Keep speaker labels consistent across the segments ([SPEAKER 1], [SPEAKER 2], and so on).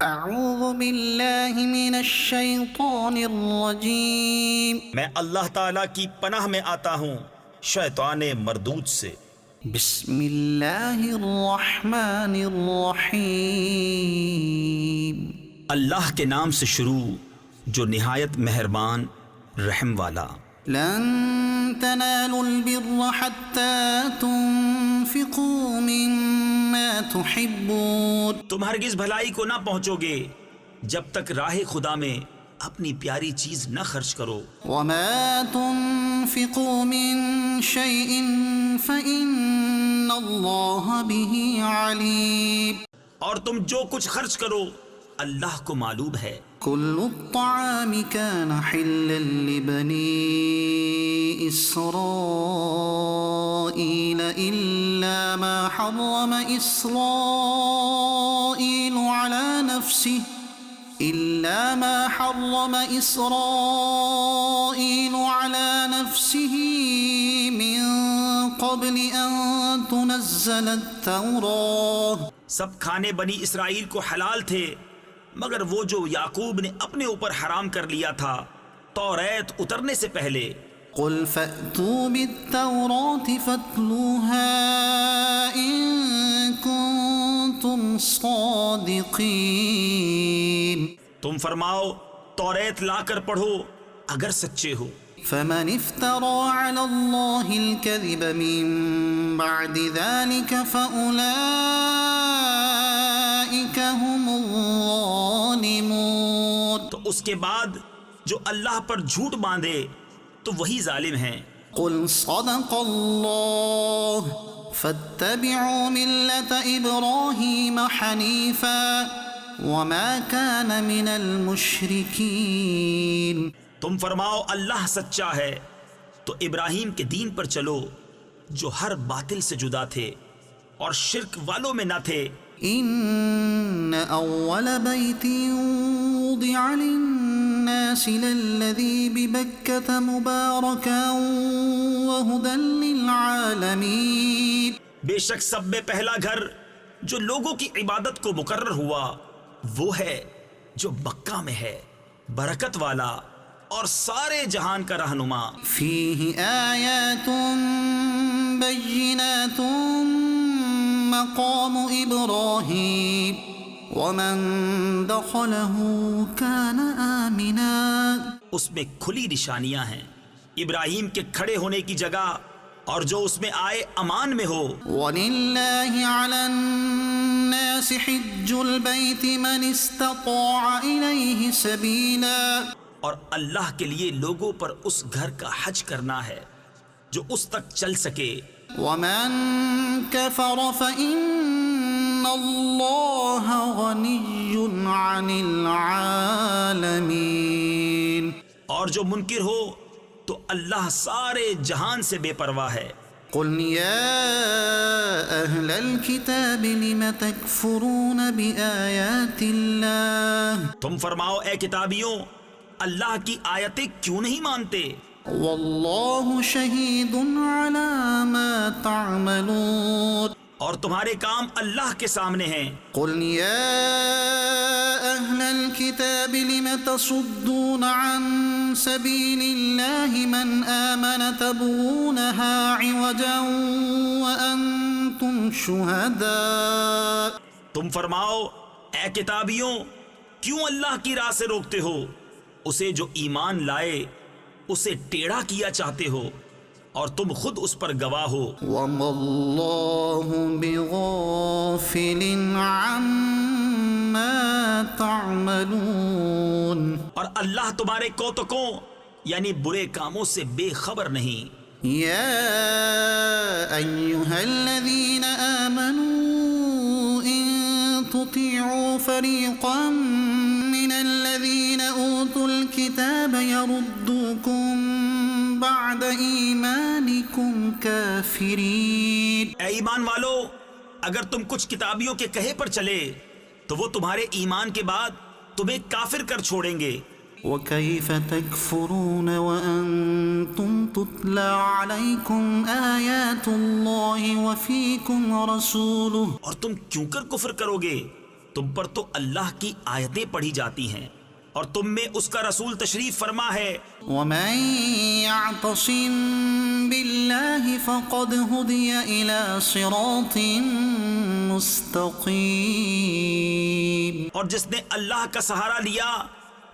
[SPEAKER 1] اعوذ باللہ من الشیطان الرجیم
[SPEAKER 2] میں اللہ تعالیٰ کی پناہ میں آتا ہوں شیطان مردود سے۔
[SPEAKER 1] بسم اللہ الرحمن الرحیم
[SPEAKER 2] اللہ کے نام سے شروع جو نہایت مہربان رحم والا۔
[SPEAKER 1] لن تنالوا البر حتى تنفقوا مما تحبون
[SPEAKER 2] تم ہرگز بھلائی کو نہ پہنچو گے جب تک راہ خدا میں اپنی پیاری چیز نہ خرچ کرو۔
[SPEAKER 1] وما تنفقوا من شيء فإن الله به عليم
[SPEAKER 2] اور تم جو کچھ خرچ کرو اللہ کو معلوم ہے۔
[SPEAKER 1] كل الطعام كان حلا لبني إسرائيل إلا ما حرم إسرائيل على نفسه من قبل أن تنزل التوراة۔
[SPEAKER 2] سب کھانے بنی اسرائیل کو حلال تھے مگر وہ جو یعقوب نے اپنے اوپر حرام کر لیا تھا توریت اترنے سے پہلے۔
[SPEAKER 1] قل فأتوا بالتوراة فاتلوها إن كنتم صادقين۔
[SPEAKER 2] تم فرماؤ توریت لا کر پڑھو اگر سچے ہو۔
[SPEAKER 1] فمن افترى على الله الكذب من بعد ذلك فأولئك هم الظالمون۔
[SPEAKER 2] تو اس کے بعد جو اللہ پر جھوٹ باندھے تو وہی ظالم ہیں۔
[SPEAKER 1] قل صدق الله فاتبعوا ملة إبراهيم حنيفا وما كان من المشركين۔
[SPEAKER 2] تم فرماؤ اللہ سچا ہے تو ابراہیم کے دین پر چلو جو ہر باطل سے جدا تھے اور شرک والوں میں نہ تھے۔
[SPEAKER 1] ان اول بیت وضع للناس للذی ببکۃ مبارکا وہدی للعالمین۔
[SPEAKER 2] بے شک سب میں پہلا گھر جو لوگوں کی عبادت کو مقرر ہوا وہ ہے جو مکہ میں ہے، برکت والا اور سارے جہان کا رہنما۔
[SPEAKER 1] فیہ آیات بینات مقام ابراہیم ومن دخلہ کان آمنا۔
[SPEAKER 2] اس میں کھلی نشانیاں ہیں ابراہیم کے کھڑے ہونے کی جگہ اور جو اس میں آئے امان میں ہو۔
[SPEAKER 1] وَلِلَّهِ عَلَى النَّاسِ حِجُّ الْبَيْتِ مَنِ اسْتَطَاعَ إِلَيْهِ سَبِيلًا۔ اور اللہ کے لیے لوگوں پر اس گھر کا حج کرنا ہے جو اس تک چل سکے۔ وَمَن كَفَرَ فَإِنَّ اللَّهَ غَنِيٌّ عَنِ الْعَالَمِينَ۔
[SPEAKER 2] اور جو منکر ہو تو اللہ سارے جہان سے بے پرواہ ہے۔
[SPEAKER 1] قل يا أهل الكتاب لم تكفرون بآيات الله
[SPEAKER 2] تم فرماؤ اے کتابیوں اللہ کی آیتیں کیوں نہیں مانتے؟
[SPEAKER 1] والله شهيد على ما تعملون۔
[SPEAKER 2] اور تمہارے کام اللہ کے سامنے ہیں۔
[SPEAKER 1] قل يا أهل الكتاب لم تصدون عن سبيل الله من آمن تبغونها عوجا وأنتم شهداء۔
[SPEAKER 2] تم فرماؤ اے کتابیوں کیوں اللہ کی راہ سے روکتے ہو اسے جو ایمان لائے اسے ٹیڑھا کیا چاہتے ہو اور تم خود اس پر گواہ ہو۔
[SPEAKER 1] وما اللہ بغافل عما تعملون۔
[SPEAKER 2] اور اللہ تمہارے کوتکوں یعنی برے کاموں سے بے خبر نہیں۔
[SPEAKER 1] یا ایہا الذین آمنوا ان تطیعوا فریقا من الذین اوتوا الکتاب یردوکم بعد ایمانکم کافرین۔
[SPEAKER 2] اے ایمان والو اگر تم کچھ کتابیوں کے کہے پر چلے تو وہ تمہارے ایمان کے بعد تمہیں کافر کر چھوڑیں گے۔
[SPEAKER 1] وَكَيْفَ تَكْفُرُونَ وَأَنْتُمْ تُتْلَى عَلَيْكُمْ آيَاتُ اللَّهِ وَفِيكُمْ رَسُولُهُ۔
[SPEAKER 2] اور تم کیوں کر کفر کرو گے تم پر تو اللہ کی آیتیں پڑھی جاتی ہیں اور تم میں اس کا رسول تشریف فرما ہے۔
[SPEAKER 1] ومن يعتصم بالله فقد هدي إلى صراط مستقيم،
[SPEAKER 2] اور جس نے اللہ کا سہارا لیا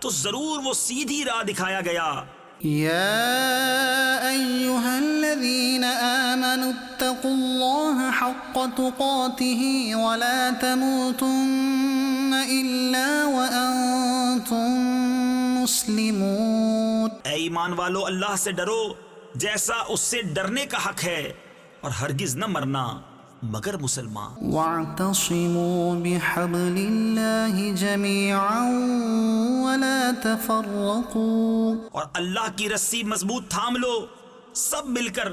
[SPEAKER 2] تو ضرور وہ سیدھی راہ دکھایا گیا۔
[SPEAKER 1] يا أيها الذين آمنوا اتقوا الله حق تقاته ولا تموتن إلا وأنتم مسلمون۔
[SPEAKER 2] اے ایمان والو، اللہ سے ڈرو جیسا اس سے ڈرنے کا حق ہے، اور ہرگز نہ مرنا مگر مسلمان۔
[SPEAKER 1] واعتصموا بحبل الله جميعا ولا تفرقوا،
[SPEAKER 2] اور اللہ کی رسی مضبوط تھام لو سب مل کر،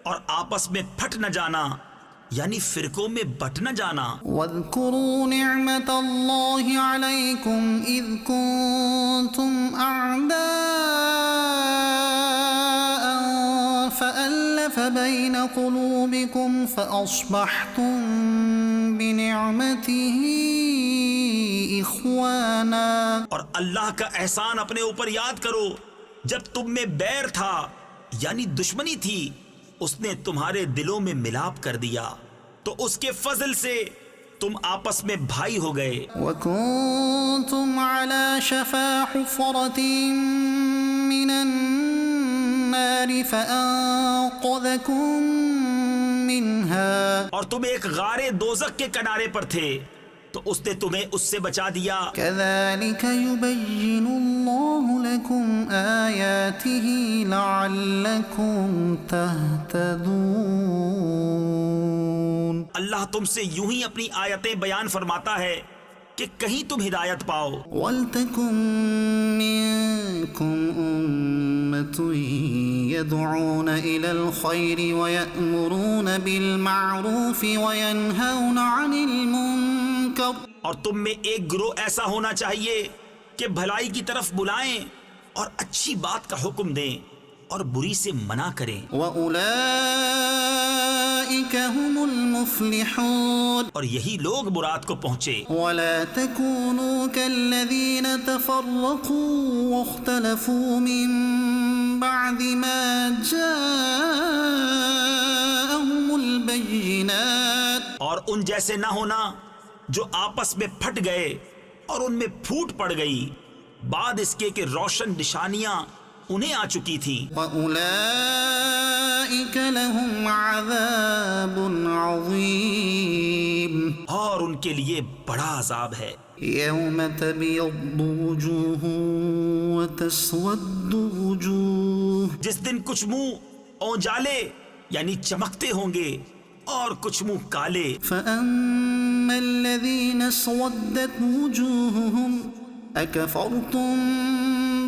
[SPEAKER 2] اور آپس میں پھٹ نہ جانا یعنی فرقوں میں بٹ نہ جانا۔
[SPEAKER 1] واذكروا نعمة الله عليكم إذ كنتم أعداء فألف بين قلوبكم فأصبحتم بنعمته إخوانا۔
[SPEAKER 2] اور اللہ کا احسان اپنے اوپر یاد کرو جب تم میں بیر تھا یعنی دشمنی تھی، اس نے تمہارے دلوں میں ملاپ کر دیا تو اس کے فضل سے تم آپس میں بھائی ہو گئے۔
[SPEAKER 1] وَكُنْتُمْ عَلَى شَفَا حُفْرَةٍ مِّنَ النَّارِ فَأَنقَذَكُم مِّنْهَا،
[SPEAKER 2] اور تم ایک غار دوزخ کے کنارے پر تھے تو اس نے تمہیں اس سے بچا دیا۔
[SPEAKER 1] كَذَلِكَ يُبَيِّنُ اللَّهُ لَكُمْ آيَاتِهِ لَعَلَّكُمْ تَهْتَدُونَ۔
[SPEAKER 2] اللہ تم سے یوں ہی اپنی آیتیں بیان فرماتا ہے کہ کہیں تم ہدایت پاؤ۔
[SPEAKER 1] وَلْتَكُن مِّنكُمْ أُمَّةٌ يَدْعُونَ إِلَى الْخَيْرِ وَيَأْمُرُونَ بِالْمَعْرُوفِ وَيَنْهَوْنَ عَنِ الْمُنكَرِ،
[SPEAKER 2] اور تم میں ایک گروہ ایسا ہونا چاہیے کہ بھلائی کی طرف بلائیں اور اچھی بات کا حکم دیں اور بری سے منع کریں،
[SPEAKER 1] وَأُولَئِكَ هُمُ الْمُفْلِحُونَ۔
[SPEAKER 2] اور یہی لوگ مراد کو پہنچے۔
[SPEAKER 1] وَلَا تَكُونُوا كَالَّذِينَ تَفَرَّقُوا وَاخْتَلَفُوا مِن بَعْدِ مَا جَاءَهُمُ الْبَيِّنَاتُ،
[SPEAKER 2] اور ان جیسے نہ ہونا جو آپس میں پھٹ گئے اور ان میں پھوٹ پڑ گئی بعد اس کے کہ روشن نشانیاں انہیں آ چکی تھیں۔
[SPEAKER 1] وَأُولَئِكَ لَهُمْ عَذَابٌ عَظِيمٌ،
[SPEAKER 2] اور ان کے لیے بڑا عذاب ہے۔
[SPEAKER 1] يَوْمَ تَبْيَضُّ وُجُوهٌ وَتَسْوَدُّ وُجُوهٌ،
[SPEAKER 2] جس دن کچھ منہ اونجالے یعنی چمکتے ہوں گے اور کچھ منہ کالے۔
[SPEAKER 1] فَأَمَّا الَّذِينَ اسْوَدَّتْ وُجُوهُهُمْ أَكَفَرْتُمْ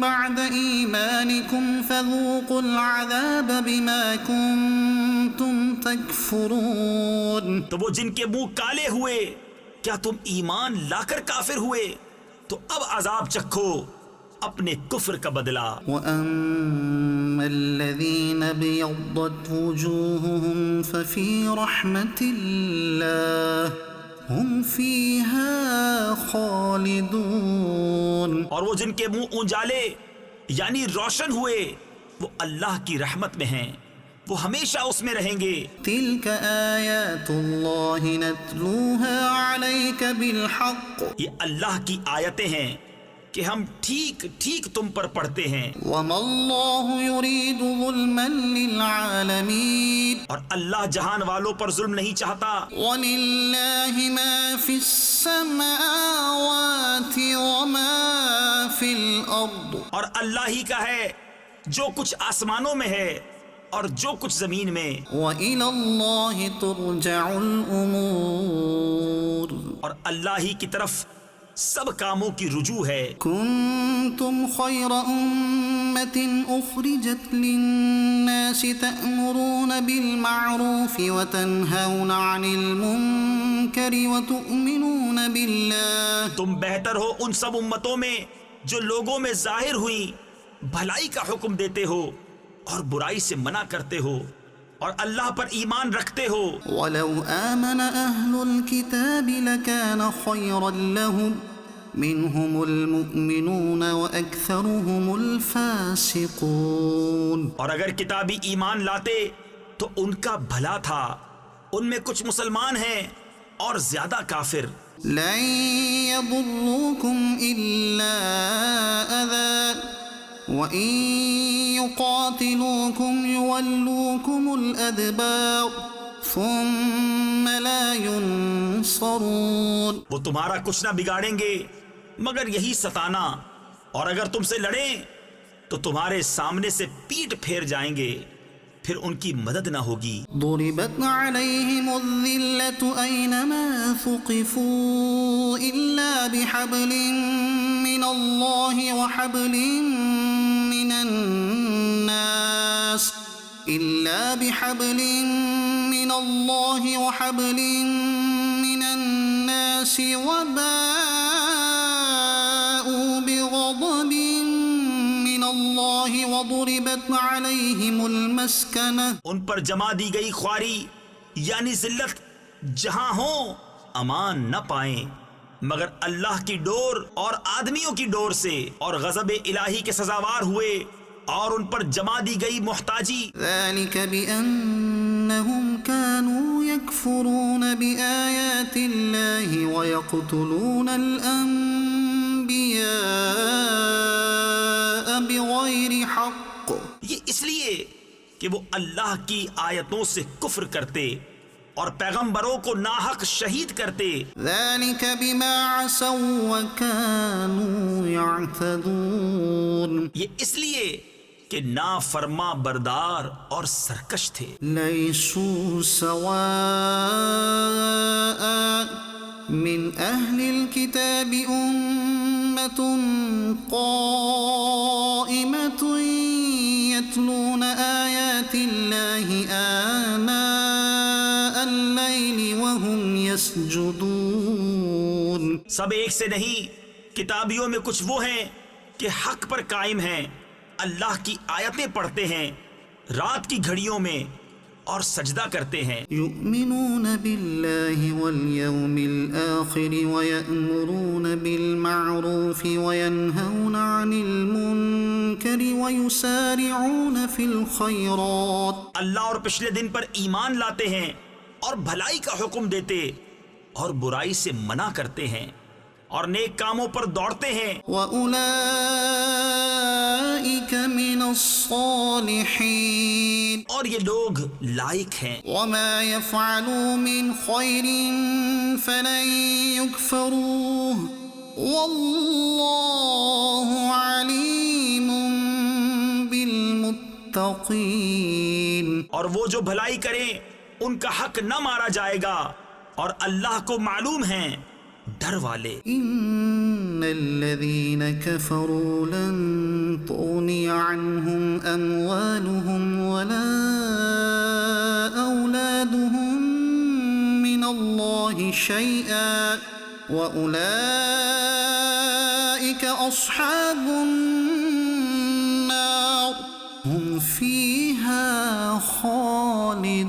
[SPEAKER 1] بَعْدَ إِيمَانِكُمْ فَذُوقُوا الْعَذَابَ بِمَا كُنْتُمْ تَكْفُرُونَ۔
[SPEAKER 2] تو وہ جن کے منہ کالے ہوئے، کیا تم ایمان لا کر کافر ہوئے؟ تو اب عذاب چکھو اپنے کفر کا بدلہ۔
[SPEAKER 1] وَأَمَّا الَّذِينَ ابْيَضَّتْ وُجُوهُهُمْ فَفِي رَحْمَةِ اللَّهِ هُمْ فِيهَا خَالِدُونَ۔
[SPEAKER 2] اور وہ جن کے منہ اونجالے یعنی روشن ہوئے وہ اللہ کی رحمت میں ہیں، وہ ہمیشہ اس میں رہیں گے۔
[SPEAKER 1] تِلْكَ آيَاتُ اللَّهِ نَتْلُوهَا عَلَيْكَ بِالْحَقِّ
[SPEAKER 2] یہ اللہ کی آیتیں ہیں کہ ہم ٹھیک ٹھیک تم پر پڑھتے ہیں،
[SPEAKER 1] وَمَا اللَّهُ يُرِيدُ ظُلْمًا لِلْعَالَمِينَ،
[SPEAKER 2] اور اللہ جہان والوں پر ظلم نہیں چاہتا۔
[SPEAKER 1] وَلِلَّهِ مَا فِي السَّمَاوَاتِ وَمَا فِي الْأَرْضِ،
[SPEAKER 2] اور اللہ ہی کا ہے جو کچھ آسمانوں میں ہے اور جو کچھ زمین میں،
[SPEAKER 1] وَإِلَى اللَّهِ تُرْجَعُ الْأُمُورُ،
[SPEAKER 2] اور اللہ ہی کی طرف سب کاموں کی رجوع ہے۔
[SPEAKER 1] كنتم خير أمة أخرجت للناس تأمرون بالمعروف وتنهون عن المنكر وتؤمنون بالله،
[SPEAKER 2] تم بہتر ہو ان سب امتوں میں جو لوگوں میں ظاہر ہوئی، بھلائی کا حکم دیتے ہو اور برائی سے منع کرتے ہو، اور اللہ پر ایمان رکھتے ہو.
[SPEAKER 1] وَلَوْ آمَنَ أَهْلُ الْكِتَابِ لَكَانَ خَيْرًا لَهُمْ مِنْهُمُ الْمُؤْمِنُونَ وَأَكْثَرُهُمُ الْفَاسِقُونَ.
[SPEAKER 2] اور اگر کتابی ایمان لاتے تو ان کا بھلا تھا، ان میں کچھ مسلمان ہیں اور زیادہ کافر.
[SPEAKER 1] لَن يَضُرُّوكُمْ إِلَّا أَذًى وَإِن يُقَاتِلُوكُمْ يُوَلُّوكُمُ الْأَدْبَارَ ثُمَّ لَا يُنصَرُونَ.
[SPEAKER 2] وہ تمہارا کچھ نہ بگاڑیں گے مگر یہی ستانا، اور اگر تم سے لڑیں تو تمہارے سامنے سے پیٹ پھیر جائیں گے، پھر ان کی مدد نہ ہوگی.
[SPEAKER 1] ضربت عليهم الذلة أينما ثقفوا إلا بحبل من الله وحبل من الناس وباءوا بغضب من الله وضربت عليهم المسكنة.
[SPEAKER 2] ان پر جما دی گئی خواری یعنی ذلت، جہاں ہوں امان نہ پائیں مگر اللہ کی ڈور اور آدمیوں کی ڈور سے، اور غضب الہی کے سزاوار ہوئے اور ان پر جما دی گئی محتاجی.
[SPEAKER 1] ذلك بأنهم كانوا يكفرون بآيات الله ويقتلون الأنبياء بغير حق.
[SPEAKER 2] یہ اس لیے کہ وہ اللہ کی آیتوں سے کفر کرتے اور پیغمبروں کو ناحق شہید کرتے.
[SPEAKER 1] ذلك بما عصوا وكانوا يعتدون.
[SPEAKER 2] یہ اس لیے کہ نافرما بردار اور سرکش تھے.
[SPEAKER 1] ليسوا سواء من أهل الكتاب أمة قائمة يتلون آيات الله آناء الليل وهم يسجدون.
[SPEAKER 2] سب ایک سے نہیں، کتابیوں میں کچھ وہ ہیں کہ حق پر قائم ہیں، اللہ کی آیتیں پڑھتے ہیں رات کی گھڑیوں میں اور سجدہ کرتے ہیں.
[SPEAKER 1] يؤمنون بالله واليوم الآخر ويأمرون بالمعروف وينهون عن المنكر ويسارعون في الخيرات.
[SPEAKER 2] اللہ اور پچھلے دن پر ایمان لاتے ہیں اور بھلائی کا حکم دیتے اور برائی سے منع کرتے ہیں اور نیک کاموں پر دوڑتے ہیں.
[SPEAKER 1] وَأُولَئِكَ مِنَ الصَّالِحِينَ.
[SPEAKER 2] اور یہ لوگ لائق ہیں.
[SPEAKER 1] وَمَا يَفْعَلُوا مِنْ خَيْرٍ فَلَنْ يُكْفَرُوهُ وَاللَّهُ عَلِيمٌ بِالْمُتَّقِينَ.
[SPEAKER 2] اور وہ جو بھلائی کریں ان کا حق نہ مارا جائے گا اور اللہ کو معلوم ہیں ڈر والے.
[SPEAKER 1] إن الذين كفروا لن تغني عنهم أموالهم ولا أولادهم من الله شيئا وأولئك أصحاب النار هم فيها خالدون.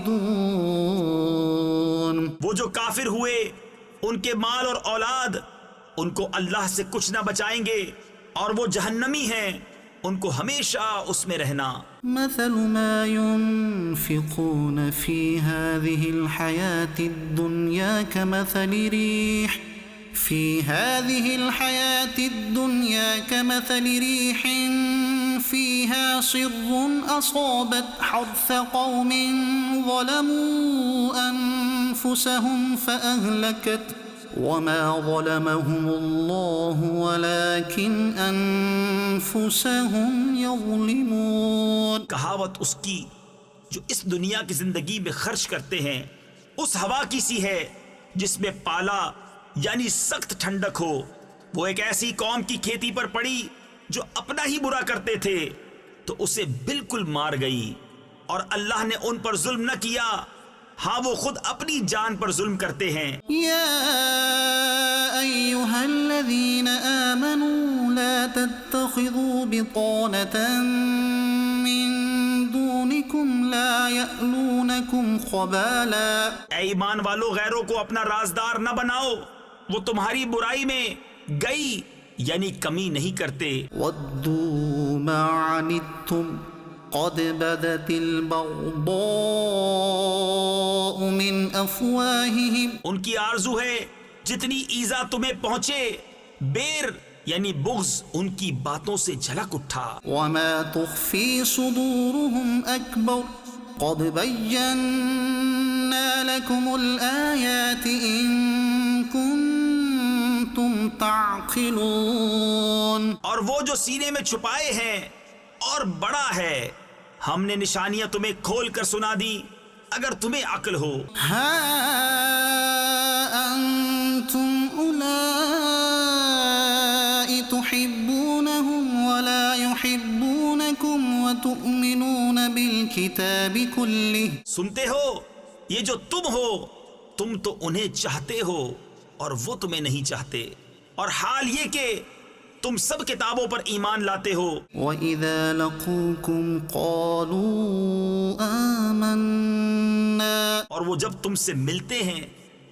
[SPEAKER 2] وہ جو کافر ہوئے ان کے مال اور اولاد ان کو اللہ سے کچھ نہ بچائیں گے اور وہ جہنمی ہیں، ان کو ہمیشہ اس میں رہنا.
[SPEAKER 1] مثل ما ينفقون في هذه الحياة الدنيا كمثل ريح فيها صر أصابت حرث قوم ظلموا أنفسهم فأهلكت وما ظلمهم الله ولكن أنفسهم يظلمون.
[SPEAKER 2] کہاوت اس کی جو اس دنیا کی زندگی میں خرچ کرتے ہیں اس ہوا کی سی ہے جس میں پالا یعنی سخت ٹھنڈک ہو. وہ ایک ایسی قوم کی کھیتی پر پڑی جو اپنا ہی برا کرتے تھے تو اسے بالکل مار گئی، اور اللہ نے ان پر ظلم نہ کیا، ہاں وہ خود اپنی جان پر ظلم کرتے ہیں.
[SPEAKER 1] يا أيها الذين آمنوا لا تتخذوا بطانة من دونكم غيظكم لا يألونكم خبالا.
[SPEAKER 2] اے ایمان والو غیروں کو اپنا رازدار نہ بناؤ، وہ تمہاری برائی میں گئی یعنی کمی نہیں کرتے.
[SPEAKER 1] ودوا ما عنتم قد بدت البغضاء من أفواههم.
[SPEAKER 2] ان کی آرزو ہے جتنی ایذا تمہیں پہنچے، بیر یعنی بغض ان کی باتوں سے جھلک اٹھا.
[SPEAKER 1] وما تخفي صدورهم أكبر قد بينا لكم الآيات إن كنتم تعقلون.
[SPEAKER 2] اور وہ جو سینے میں چھپائے ہیں اور بڑا ہے، ہم نے نشانیاں تمہیں کھول کر سنا دی اگر تمہیں عقل ہو.
[SPEAKER 1] ها أنتم أولئك تحبونهم ولا يحبونكم وتؤمنون بالكتاب كله.
[SPEAKER 2] سنتے ہو یہ جو تم ہو، تم تو انہیں چاہتے ہو اور وہ تمہیں نہیں چاہتے، اور حال یہ کہ تم سب کتابوں پر ایمان لاتے ہو.
[SPEAKER 1] وَإِذَا لَقُوكُمْ قَالُوا آمَنَّا.
[SPEAKER 2] اور وہ جب تم سے ملتے ہیں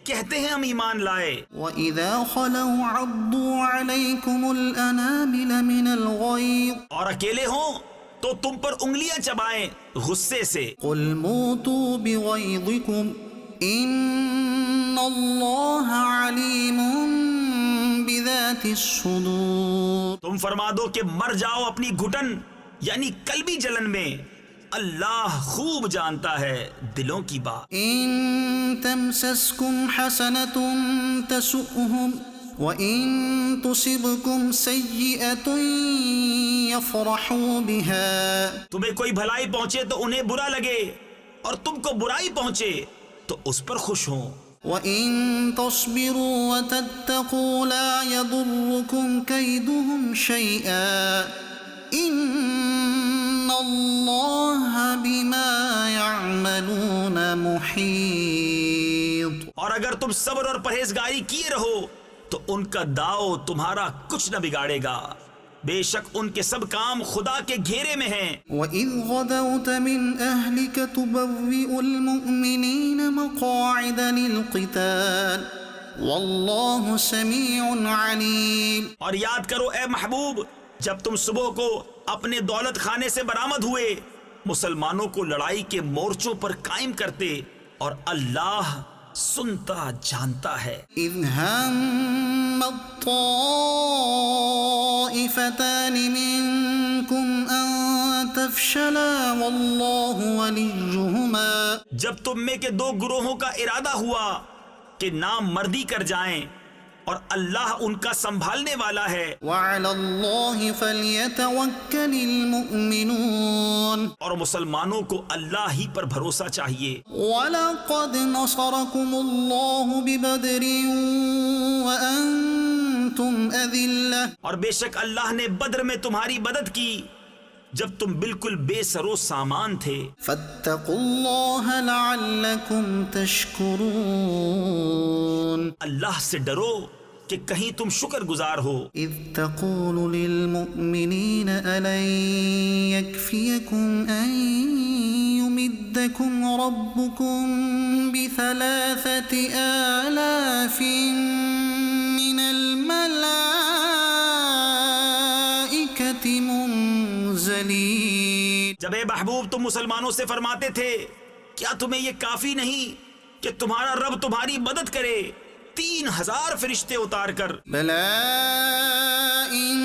[SPEAKER 2] کہتے ہیں ہم ایمان لائے.
[SPEAKER 1] وَإِذَا خَلَوْا عَضُّوا عَلَيْكُمُ الْأَنَامِلَ مِنَ الْغَيْظِ.
[SPEAKER 2] اور اکیلے ہوں تو تم پر انگلیاں چبائیں غصے سے.
[SPEAKER 1] قُلْ مُوتُوا بِغَيْظِكُمْ إِنَّ اللَّهَ عَلِيمٌ بِذَاتِ الصُّدُورِ.
[SPEAKER 2] تم فرما دو کہ مر جاؤ اپنی گھٹن یعنی قلبی جلن میں، اللہ خوب جانتا ہے دلوں کی بات.
[SPEAKER 1] إِن تَمْسَسْكُمْ حَسَنَةٌ تَسُؤْهُمْ وَإِن تُصِبْكُمْ سَيِّئَةٌ يَفْرَحُوا بِهَا.
[SPEAKER 2] تمہیں کوئی بھلائی پہنچے تو انہیں برا لگے، اور تم کو برائی پہنچے تو اس پر خوش ہوں.
[SPEAKER 1] وَإِن تَصْبِرُوا وَتَتَّقُوا لَا يَضُرُّكُمْ كَيْدُهُمْ شَيْئًا إِنَّ اللَّهَ بِمَا يَعْمَلُونَ مُحِيطٌ.
[SPEAKER 2] اور اگر تم صبر اور پرہیزگاری کیے رہو تو ان کا داؤ تمہارا کچھ نہ بگاڑے گا، بے شک ان کے سب کام خدا کے گھیرے میں ہیں.
[SPEAKER 1] وَإِذْ غَدَوْتَ مِنْ أَهْلِكَ تُبَوِّئُ الْمُؤْمِنِينَ مَقَاعِدَ لِلْقِتَالِ وَاللَّهُ سَمِيعٌ عَلِيمٌ.
[SPEAKER 2] اور یاد کرو اے محبوب جب تم صبح کو اپنے دولت خانے سے برآمد ہوئے، مسلمانوں کو لڑائی کے مورچوں پر قائم کرتے، اور اللہ سنتا جانتا ہے.
[SPEAKER 1] إِذْ هَمَّ الطَّائِفَتَانِ مِنْكُمْ أَنْ تَفْشَلَا وَاللَّهُ وَلِيُّهُمَا.
[SPEAKER 2] جب تم میں کے دو گروہوں کا ارادہ ہوا کہ نام مردی کر جائیں، اور اللہ ان کا سنبھالنے والا ہے.
[SPEAKER 1] وَعَلَى اللَّهِ فَلْيَتَوَكَّلِ الْمُؤْمِنُونَ.
[SPEAKER 2] اور مسلمانوں کو اللہ ہی پر بھروسہ چاہیے.
[SPEAKER 1] وَلَقَدْ نَصَرَكُمُ اللَّهُ بِبَدْرٍ وَأَنْتُمْ أَذِلَّةٌ.
[SPEAKER 2] اور بے شک اللہ نے بدر میں تمہاری مدد کی جب تم بالکل بے سر و سامان تھے.
[SPEAKER 1] فَاتَّقُوا اللَّهَ لَعَلَّكُمْ تَشْكُرُونَ.
[SPEAKER 2] اللہ سے ڈرو کہ کہیں تم شکر گزار ہو.
[SPEAKER 1] إِذْ تَقُولُ لِلْمُؤْمِنِينَ أَلَنْ يَكْفِيَكُمْ أَنْ يُمِدَّكُمْ رَبُّكُمْ ب3,000 مِّنَ الْمَلَائِكَةِ مُنْزَلِينَ.
[SPEAKER 2] جب اے محبوب تم مسلمانوں سے فرماتے تھے کیا تمہیں یہ کافی نہیں کہ تمہارا رب تمہاری مدد کرے 3,000 فرشتے اتار کر؟
[SPEAKER 1] بَلَىٰ إِن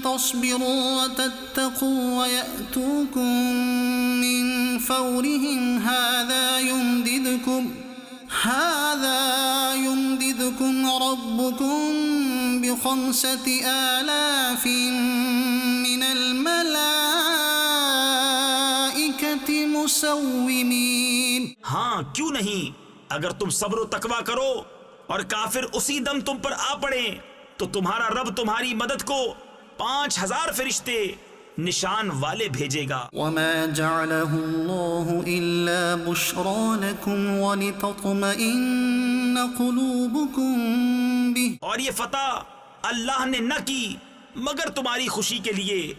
[SPEAKER 1] تَصْبِرُوا وَتَتَّقُوا وَيَأْتُوكُم مِّن فَوْرِهِمْ هَٰذَا يُمْدِدْكُمْ رَبُّكُم ب5,000 مِّنَ الْمَلَائِكَةِ مُسَوِّمِينَ.
[SPEAKER 2] ہاں کیوں نہیں، اگر تم صبر و تقویٰ کرو اور کافر اسی دم تم پر آ پڑے تو تمہارا رب تمہاری مدد کو 5,000 فرشتے نشان والے بھیجے گا.
[SPEAKER 1] وَمَا جَعَلَهُ اللَّهُ إِلَّا بُشْرَىٰ لَكُمْ وَلِتَطْمَئِنَّ قُلُوبُكُم بِهِ.
[SPEAKER 2] اور یہ فتح اللہ نے نہ کی مگر تمہاری خوشی کے لیے،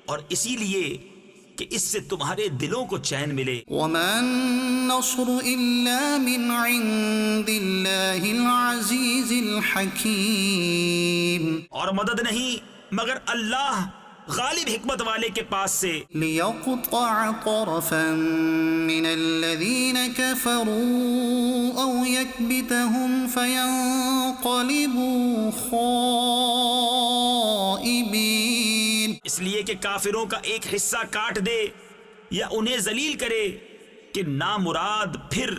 [SPEAKER 2] اور اسی لیے کہ تمہارے دل اطمینان حاصل کریں.
[SPEAKER 1] وَإِنَّ الْمُؤْمِنِينَ وَالْمُؤْمِنَاتِ بَعْضُهُمْ أَوْلِيَاءُ بَعْضٍ
[SPEAKER 2] اور یہ فتح اللہ نے نہ کی مگر تمہاری خوشی کے لیے، اور اسی لیے کہ اس سے تمہارے دلوں کو چین ملے.
[SPEAKER 1] وما النصر إلا من عند الله العزيز الحكيم.
[SPEAKER 2] اور مدد نہیں مگر اللہ غالب حکمت والے کے پاس سے.
[SPEAKER 1] ليقطع طرفا من الذين كفروا أو يكبتهم فينقلبوا خائبين.
[SPEAKER 2] اس لیے کہ کافروں کا ایک حصہ کاٹ دے یا انہیں ذلیل کرے کہ نامراد پھر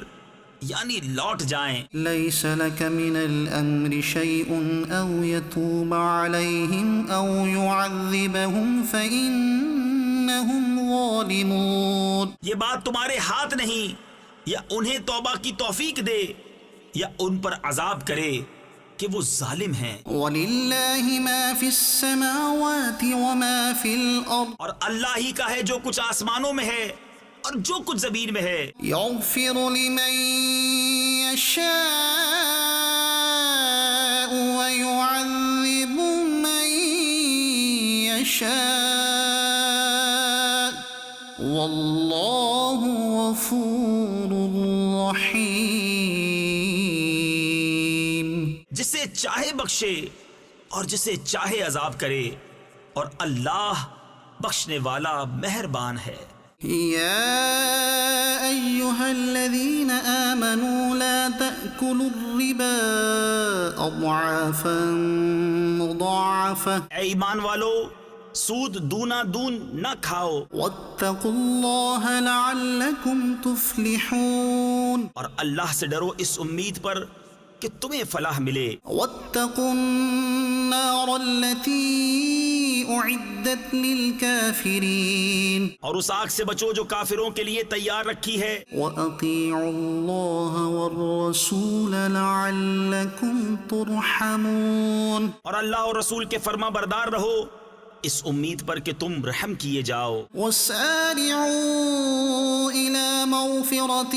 [SPEAKER 2] یعنی لوٹ جائیں.
[SPEAKER 1] ليس لك من الأمر شيء أو يتوب عليهم أو يعذبهم فإنهم ظالمون.
[SPEAKER 2] یہ بات تمہارے ہاتھ نہیں یا انہیں توبہ کی توفیق دے یا ان پر عذاب کرے کہ وہ ظالم ہیں.
[SPEAKER 1] وَلِلَّهِ مَا فِي السَّمَاوَاتِ وَمَا فِي الْأَرْضِ.
[SPEAKER 2] اور اللہ ہی کا ہے جو کچھ آسمانوں میں ہے اور جو کچھ زمین میں ہے.
[SPEAKER 1] يغفر لمن يشاء ويعذب من يشاء والله غفور رحيم.
[SPEAKER 2] جسے چاہے بخشے اور جسے چاہے عذاب کرے اور اللہ بخشنے والا مہربان ہے.
[SPEAKER 1] يا أيها الذين آمنوا لا تأكلوا الربا أضعافا مضاعفة
[SPEAKER 2] اے ایمان والو سود دونا دون نہ کھاؤ
[SPEAKER 1] واتقوا الله لعلكم تفلحون.
[SPEAKER 2] اور اللہ سے ڈرو اس امید پر کہ تمہیں فلاح ملے.
[SPEAKER 1] واتقوا النار التي أعدت للكافرين.
[SPEAKER 2] اور اس آگ سے بچو جو کافروں کے لیے تیار رکھی ہے.
[SPEAKER 1] وأطيعوا الله والرسول لعلكم ترحمون.
[SPEAKER 2] اور اللہ اور رسول کے فرما بردار رہو اس امید پر کہ تم رحم کیے جاؤ.
[SPEAKER 1] وسارعوا إلى مغفرة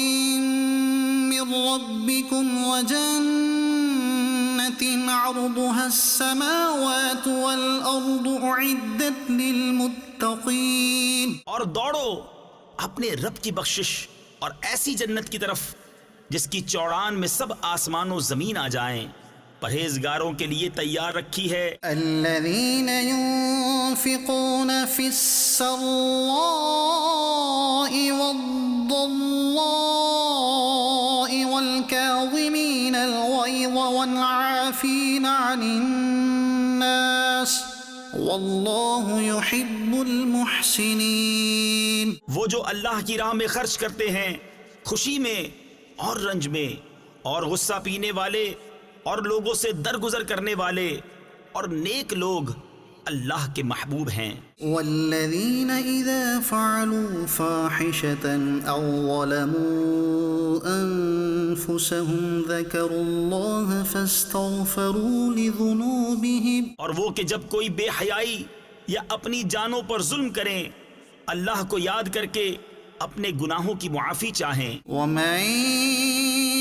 [SPEAKER 1] من ربكم وجنة عرضها السماوات والأرض أعدت للمتقين.
[SPEAKER 2] اور دوڑو اپنے رب کی بخشش اور ایسی جنت کی طرف جس کی چوڑان میں سب آسمان و زمین آ جائیں پرہیزگاروں کے لیے تیار رکھی ہے.
[SPEAKER 1] الذين ينفقون في السراء والضراء والكاظمين الغيظ والعافين عن الناس والله يحب المحسنين.
[SPEAKER 2] وہ جو اللہ کی راہ میں خرچ کرتے ہیں خوشی میں اور رنج میں اور غصہ پینے والے اور لوگوں سے درگزر کرنے والے اور نیک لوگ اللہ کے محبوب ہیں.
[SPEAKER 1] والذين إذا فعلوا فاحشة أو ظلموا أنفسهم ذكروا الله فاستغفروا لذنوبهم.
[SPEAKER 2] اور وہ کہ جب کوئی بے حیائی یا اپنی جانوں پر ظلم کریں اللہ کو یاد کر کے اپنے گناہوں کی معافی چاہیں.
[SPEAKER 1] ومن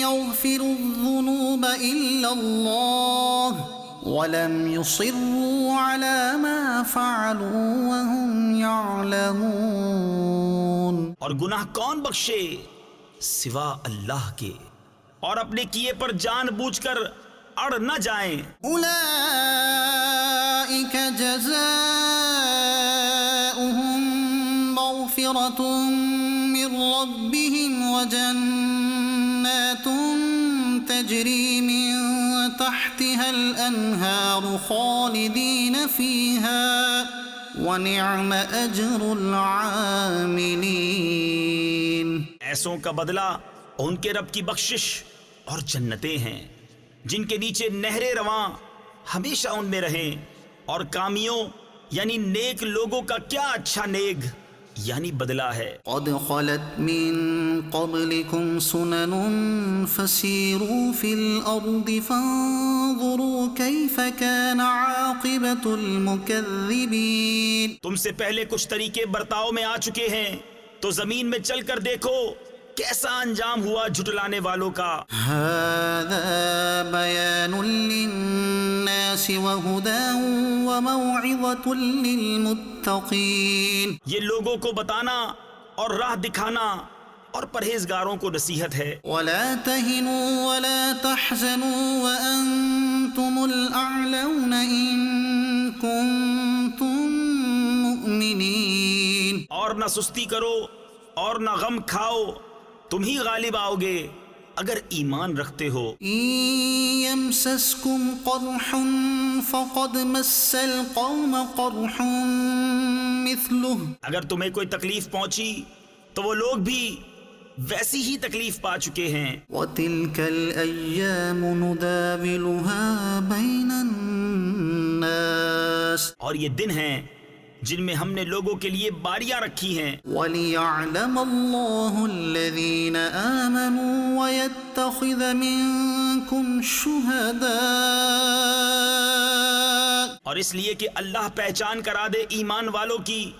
[SPEAKER 1] يغفر الذنوب إلا الله ولم يصروا على ما فعلوا وهم يعلمون.
[SPEAKER 2] اور گناہ کون بخشے سوا اللہ کے اور اپنے کیے پر جان بوجھ کر اڑ نہ جائیں.
[SPEAKER 1] أولئك جزاؤهم مغفرة من ربهم وجنات تجري من تحتها الأنهار خالدين فيها ونعم أجر العاملين.
[SPEAKER 2] ایسوں کا بدلہ ان کے رب کی بخشش اور جنتیں ہیں جن کے نیچے نہریں رواں ہمیشہ ان میں رہیں. اور کامیوں یعنی نیک لوگوں کا کیا اچھا نیک یعنی بدلہ ہے.
[SPEAKER 1] قد خلت من قبلكم سنن فسيروا في الأرض فانظروا كيف كان عاقبة المكذبين.
[SPEAKER 2] تم سے پہلے کچھ طریقے برتاؤ میں آ چکے ہیں تو زمین میں چل کر دیکھو کیسا انجام ہوا جھٹلانے والوں کا.
[SPEAKER 1] هذا بيان للناس وهدى وموعظة للمتقين.
[SPEAKER 2] یہ لوگوں کو بتانا اور راہ دکھانا اور پرہیزگاروں کو نصیحت ہے.
[SPEAKER 1] ولا تهنوا ولا تحزنوا وأنتم الأعلون إن كنتم مؤمنين.
[SPEAKER 2] اور نہ سستی کرو اور نہ غم کھاؤ، تم ہی غالب آؤ گے اگر ایمان رکھتے ہو.
[SPEAKER 1] إن يمسسكم قرح فقد مس القوم قرح مثله.
[SPEAKER 2] اگر تمہیں کوئی تکلیف پہنچی تو وہ لوگ بھی ویسی ہی تکلیف پا چکے ہیں.
[SPEAKER 1] وتلك الأيام نداولها بين الناس.
[SPEAKER 2] اور یہ دن ہیں جن میں ہم نے لوگوں کے لیے باریاں رکھی ہیں.
[SPEAKER 1] وَلِيَعْلَمَ اللَّهُ الَّذِينَ آمَنُوا وَيَتَّخِذَ مِنكُمْ شُهَدَاءَ.
[SPEAKER 2] اور اس لیے کہ اللہ پہچان کرا دے ایمان والوں کی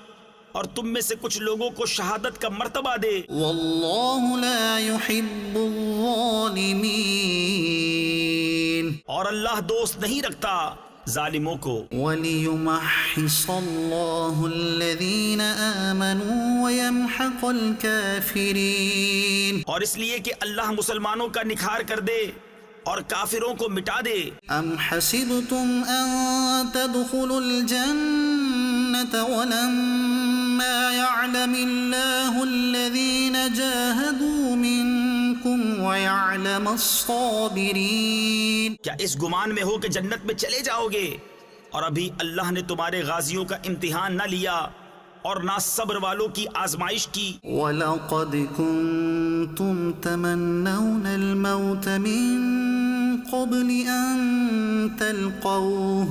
[SPEAKER 2] اور تم میں سے کچھ لوگوں کو شہادت کا مرتبہ دے.
[SPEAKER 1] وَاللَّهُ لَا يُحِبُّ الظَّالِمِينَ.
[SPEAKER 2] اور اللہ دوست نہیں رکھتا ظالموں کو.
[SPEAKER 1] وَلِيُمَحِّصَ اللَّهُ الَّذِينَ آمَنُوا وَيَمْحَقَ الْكَافِرِينَ.
[SPEAKER 2] اور اس لیے کہ اللہ مسلمانوں کا نکھار کر دے اور کافروں کو مٹا دے.
[SPEAKER 1] أَمْ حَسِبْتُمْ أَن تَدْخُلُوا الْجَنَّةَ وَلَمَّا يَعْلَمِ اللَّهُ الَّذِينَ جَاهَدُوا مِنكُمْ وَيَعْلَمَ الصَّابِرِينَ.
[SPEAKER 2] کیا اس گمان میں ہو کہ جنت میں چلے جاؤ گے اور ابھی اللہ نے تمہارے غازیوں کا امتحان نہ لیا اور نہ صبر والوں کی آزمائش کی.
[SPEAKER 1] وَلَقَدْ كُنْتُمْ تَمَنَّوْنَ الْمَوْتَ مِنْ قَبْلِ أَنْ تَلْقَوْهُ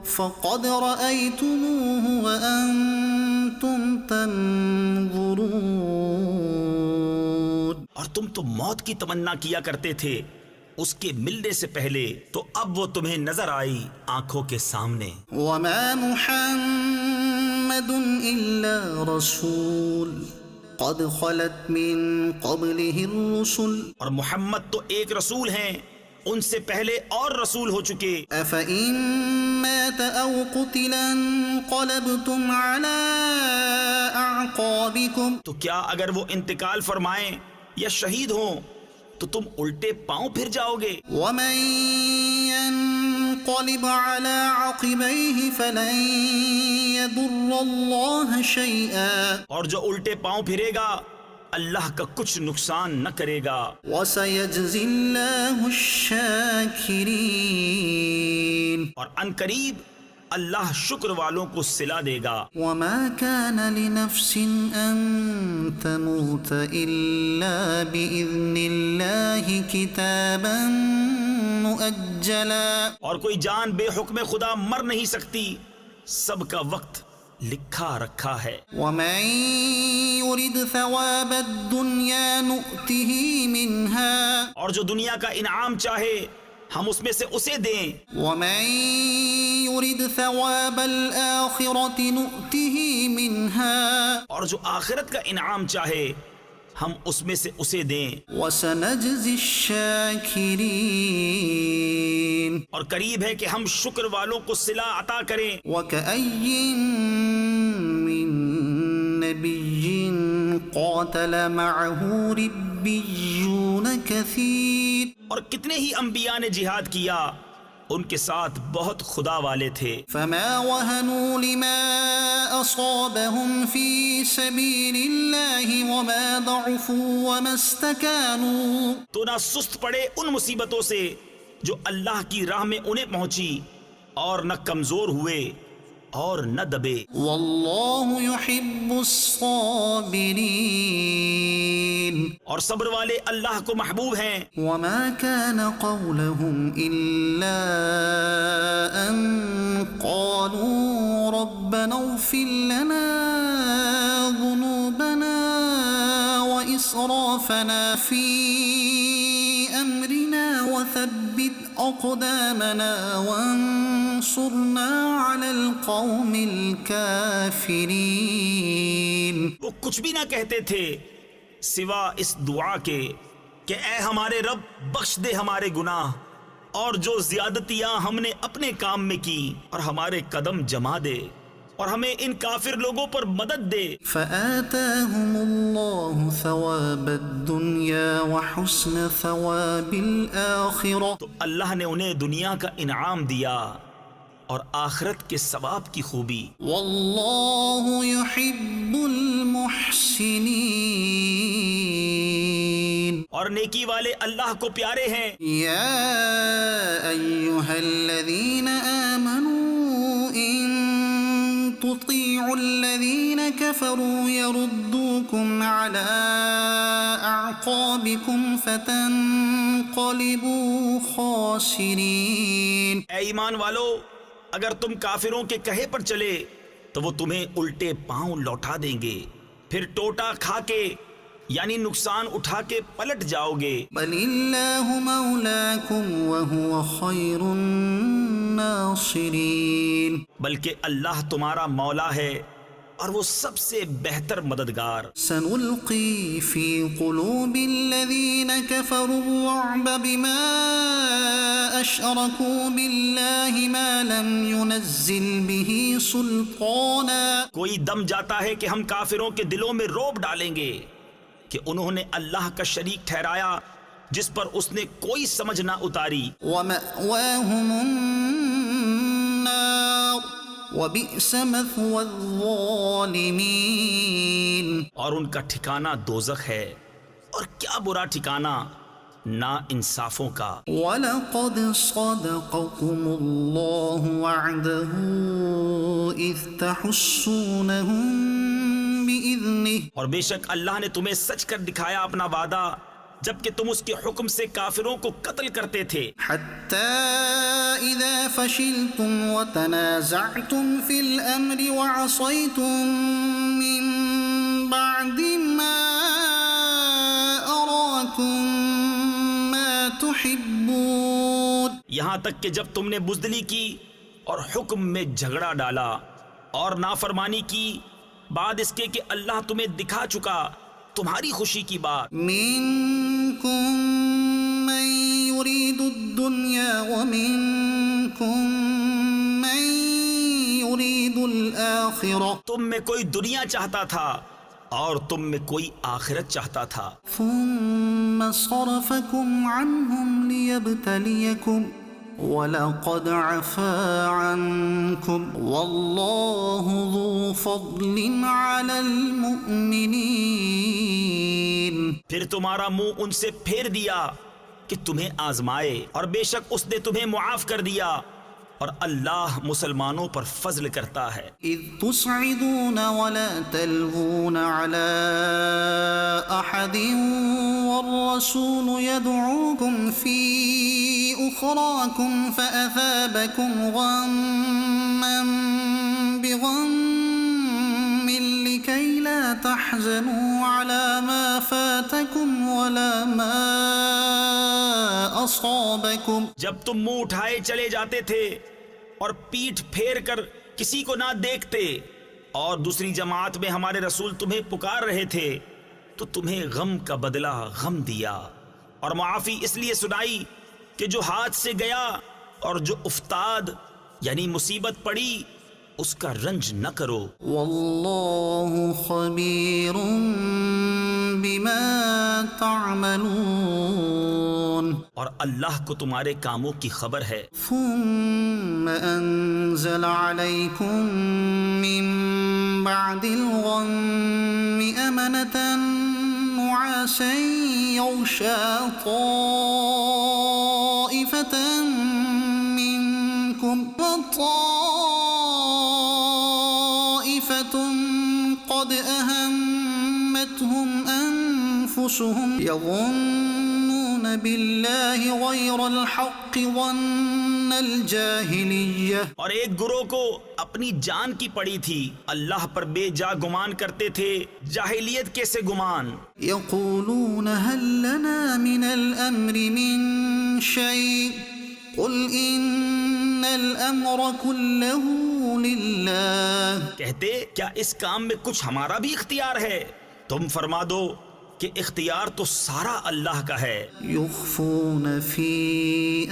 [SPEAKER 1] فَقَدْ رَأَيْتُمُوهُ وَأَنْتُمْ تَنْظُرُونَ.
[SPEAKER 2] اور تم تو موت کی تمنا کیا کرتے تھے اس کے ملنے سے پہلے، تو اب وہ تمہیں نظر آئی آنکھوں کے سامنے.
[SPEAKER 1] وَمَا مُحَمَّدٌ إِلَّا رَسُولٌ قَدْ خَلَتْ مِنْ قَبْلِهِ الرُّسُلُ.
[SPEAKER 2] اور محمد تو ایک رسول ہیں، ان سے پہلے اور رسول ہو چکے.
[SPEAKER 1] أَفَإِن مَّاتَ أَوْ قُتِلَ انقلبتم عَلَى أَعْقَابِكُمْ.
[SPEAKER 2] تو کیا اگر وہ انتقال فرمائیں یا شہید ہوں تو تم الٹے پاؤں پھر جاؤ گے.
[SPEAKER 1] وَمَن يَنقَلِبْ عَلَى عَقِبَيْهِ فَلَن يَضُرَّ اللَّهَ شَيْئًا.
[SPEAKER 2] اور جو الٹے پاؤں پھرے گا اللہ کا کچھ نقصان نہ کرے گا.
[SPEAKER 1] وَسَيَجْزِي اللَّهُ الشَّاكِرِينَ.
[SPEAKER 2] اور ان قریب اللہ شکر والوں کو صلا دے گا.
[SPEAKER 1] وَمَا كَانَ لِنَفْسٍ أَن تَمُوتَ إِلَّا بِإِذْنِ اللَّهِ كِتَابًا مُؤَجَّلًا.
[SPEAKER 2] اور کوئی جان بے حکم خدا مر نہیں سکتی، سب کا وقت لکھا رکھا ہے.
[SPEAKER 1] وَمَن يُرِدْ ثَوَابَ الدُّنْيَا نُؤْتِهِ مِنْهَا.
[SPEAKER 2] اور جو دنیا کا انعام چاہے ہم اس میں سے اسے دیں.
[SPEAKER 1] وَمَن يُرِدْ ثَوَابَ الْآخِرَةِ نُؤْتِهِ مِنْهَا.
[SPEAKER 2] اور جو آخرت کا انعام چاہے ہم اس میں سے اسے دیں.
[SPEAKER 1] وَسَنَجْزِي الشَّاكِرِينَ.
[SPEAKER 2] اور قریب ہے کہ ہم شکر والوں کو صلا عطا کریں.
[SPEAKER 1] وَكَأَيٍّن مِّن نَّبِيٍّ قَاتَلَ مَعَهُ رِبِّيُّونَ كَثِيرٌ.
[SPEAKER 2] اور کتنے ہی انبیاء نے جہاد کیا، ان کے ساتھ بہت خدا والے تھے.
[SPEAKER 1] فَمَا وَهَنُوا لِمَا أَصَابَهُمْ فِي سَبِيلِ اللَّهِ وَمَا ضَعُفُوا وَمَا اسْتَكَانُوا.
[SPEAKER 2] تو نہ سست پڑے ان مصیبتوں سے جو اللہ کی راہ میں انہیں پہنچی، اور نہ کمزور ہوئے اور نہ دبے.
[SPEAKER 1] وَاللَّهُ يُحِبُّ الصَّابِرِينَ.
[SPEAKER 2] اور صبر والے اللہ کو محبوب ہیں.
[SPEAKER 1] وَمَا كَانَ قَوْلَهُمْ إِلَّا أَن قَالُوا رَبَّنَا اغْفِرْ لَنَا ذُنُوبَنَا وَإِسْرَافَنَا فِي أَمْرِنَا وَثَبِّتْ أَقْدَامَنَا وَانصُرْنَا عَلَى الْقَوْمِ الْكَافِرِينَ.
[SPEAKER 2] وہ کچھ بھی نہ کہتے تھے سوا اس دعا کے کہ اے ہمارے رب بخش دے ہمارے گناہ اور جو زیادتیاں ہم نے اپنے کام میں کی، اور ہمارے قدم جما دے اور ہمیں ان کافر لوگوں پر مدد دے۔
[SPEAKER 1] فآتاهم الله ثواب الدنيا وحسن ثواب الآخرة،
[SPEAKER 2] تو اللہ نے انہیں دنیا کا انعام دیا اور آخرت کے ثواب کی خوبی۔
[SPEAKER 1] والله يحب المحسنين،
[SPEAKER 2] اور نیکی والے اللہ کو پیارے ہیں۔
[SPEAKER 1] يا أيها الذين آمنوا إن تطيعوا الذين كفروا يردوكم على أعقابكم فتنقلبوا خاسرين۔
[SPEAKER 2] اے ایمان والو، اگر تم کافروں کے کہے پر چلے تو وہ تمہیں الٹے پاؤں لوٹا دیں گے، پھر ٹوٹا کھا کے یعنی نقصان اٹھا کے پلٹ جاؤ گے۔
[SPEAKER 1] بل اللہ مولاکم وہو خیر الناصرین،
[SPEAKER 2] بلکہ اللہ تمہارا مولا ہے اور وہ سب سے بہتر مددگار۔
[SPEAKER 1] سنلقی فی قلوب الذین کفروا الرعب بما اشرکوا باللہ ما لم ينزل به سلطانا،
[SPEAKER 2] کوئی دم جاتا ہے کہ ہم کافروں کے دلوں میں رعب ڈالیں گے کہ انہوں نے اللہ کا شریک ٹھہرایا جس پر اس نے کوئی سمجھ نہ اتاری۔
[SPEAKER 1] وَمَأْوَاهُمُ النَّارُ وَبِئْسَ مَثْوَى الظَّالِمِينَ،
[SPEAKER 2] اور ان کا ٹھکانہ دوزخ ہے، اور کیا برا ٹھکانہ نا انصافوں کا۔
[SPEAKER 1] وَلَقَدْ صَدَقَكُمُ اللَّهُ وَعْدَهُ إِذْ تَحُسُّونَهُم بِإِذْنِهِ،
[SPEAKER 2] اور بے شک اللہ نے تمہیں سچ کر دکھایا اپنا وعدہ جبکہ تم اس کے حکم سے کافروں کو قتل کرتے تھے۔
[SPEAKER 1] حَتَّى إِذَا فَشِلْتُمْ وَتَنَازَعْتُمْ فِي الْأَمْرِ وَعَصَيْتُمْ مِنْ بَعْدِ مَا أَرَاكُمْ مَا تُحِبُّونَ،
[SPEAKER 2] یہاں تک کہ جب تم نے بزدلی کی اور حکم میں جھگڑا ڈالا اور نافرمانی کی بعد اس کے کہ اللہ تمہیں دکھا چکا تمہاری خوشی کی بات۔
[SPEAKER 1] منکم من یرید الدنیا ومنکم من یرید الآخرہ،
[SPEAKER 2] تم میں کوئی دنیا چاہتا تھا اور تم میں کوئی آخرت چاہتا تھا۔
[SPEAKER 1] ثم صرفکم عنہم لیبتلیکم وَلَقَدْ عَفَا عَنْكُمْ وَاللَّهُ ذُو فَضْلٍ عَلَى الْمُؤْمِنِينَ،
[SPEAKER 2] پھر تمہارا منہ ان سے پھیر دیا کہ تمہیں آزمائے، اور بے شک اس نے تمہیں معاف کر دیا، اور اللہ مسلمانوں پر فضل کرتا ہے۔
[SPEAKER 1] اذ تسعدون ولا تلوون على احد والرسول يدعوكم في اخراكم فاثابكم غما بغم لكي لا تحزنوا على ما فاتكم ولا ما اصابكم،
[SPEAKER 2] جب تم منہ اٹھائے چلے جاتے تھے اور پیٹھ پھیر کر کسی کو نہ دیکھتے، اور دوسری جماعت میں ہمارے رسول تمہیں پکار رہے تھے تو تمہیں غم کا بدلہ غم دیا، اور معافی اس لیے سنائی کہ جو ہاتھ سے گیا اور جو افتاد یعنی مصیبت پڑی اس کا رنج نہ کرو۔
[SPEAKER 1] واللہ خبیر بما تعملون،
[SPEAKER 2] اور اللہ کو تمہارے کاموں کی خبر ہے۔
[SPEAKER 1] ثم انزل علیکم من بعد الغم امنة نعاسا یغشا طائفة منکم وطائفة قد اہمتهم انفسهم یظنون باللہ غیر الحق ظن الجاہلیہ،
[SPEAKER 2] اور ایک گروہ کو اپنی جان کی پڑی تھی، اللہ پر بے جا گمان کرتے تھے جاہلیت کے سے گمان۔
[SPEAKER 1] یقولون هل لنا من الامر من شیء قل ان الامر كله للہ،
[SPEAKER 2] کہتے کیا اس کام میں کچھ ہمارا بھی اختیار ہے؟ تم فرما دو کہ اختیار تو سارا اللہ کا ہے.
[SPEAKER 1] يخفون في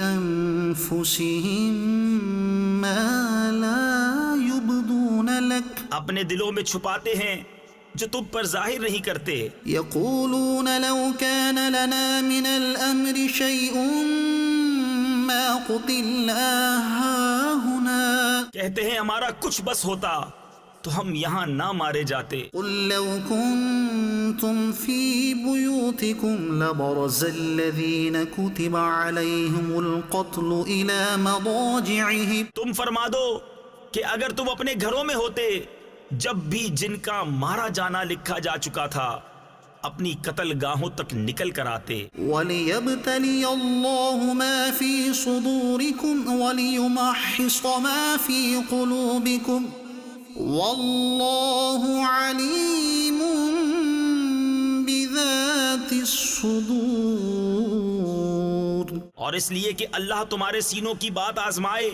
[SPEAKER 1] أنفسهم ما لا يبدون لك
[SPEAKER 2] اپنے دلوں میں چھپاتے ہیں جو تم پر ظاہر نہیں کرتے.
[SPEAKER 1] يقولون لو كان لنا من الأمر شيء ما قتلنا هاهنا
[SPEAKER 2] کہتے ہیں ہمارا کچھ بس ہوتا تو ہم یہاں نہ مارے جاتے.
[SPEAKER 1] قل لو كنتم في بيوتكم لبرز الذين كتب عليهم القتل إلى مضاجعهم.
[SPEAKER 2] تم فرما دو کہ اگر تم اپنے گھروں میں ہوتے جب بھی جن کا مارا جانا لکھا جا چکا تھا اپنی قتل گاہوں تک نکل کر آتے.
[SPEAKER 1] وَلِيَبْتَلِيَ اللَّهُ مَا فِي صُدُورِكُمْ وَلِيُمَحِّصَ مَا فِي قُلُوبِكُمْ وَاللَّهُ عَلِيمٌ بِذَاتِ الصُّدُورِ.
[SPEAKER 2] اور اس لیے کہ اللہ تمہارے سینوں کی بات آزمائے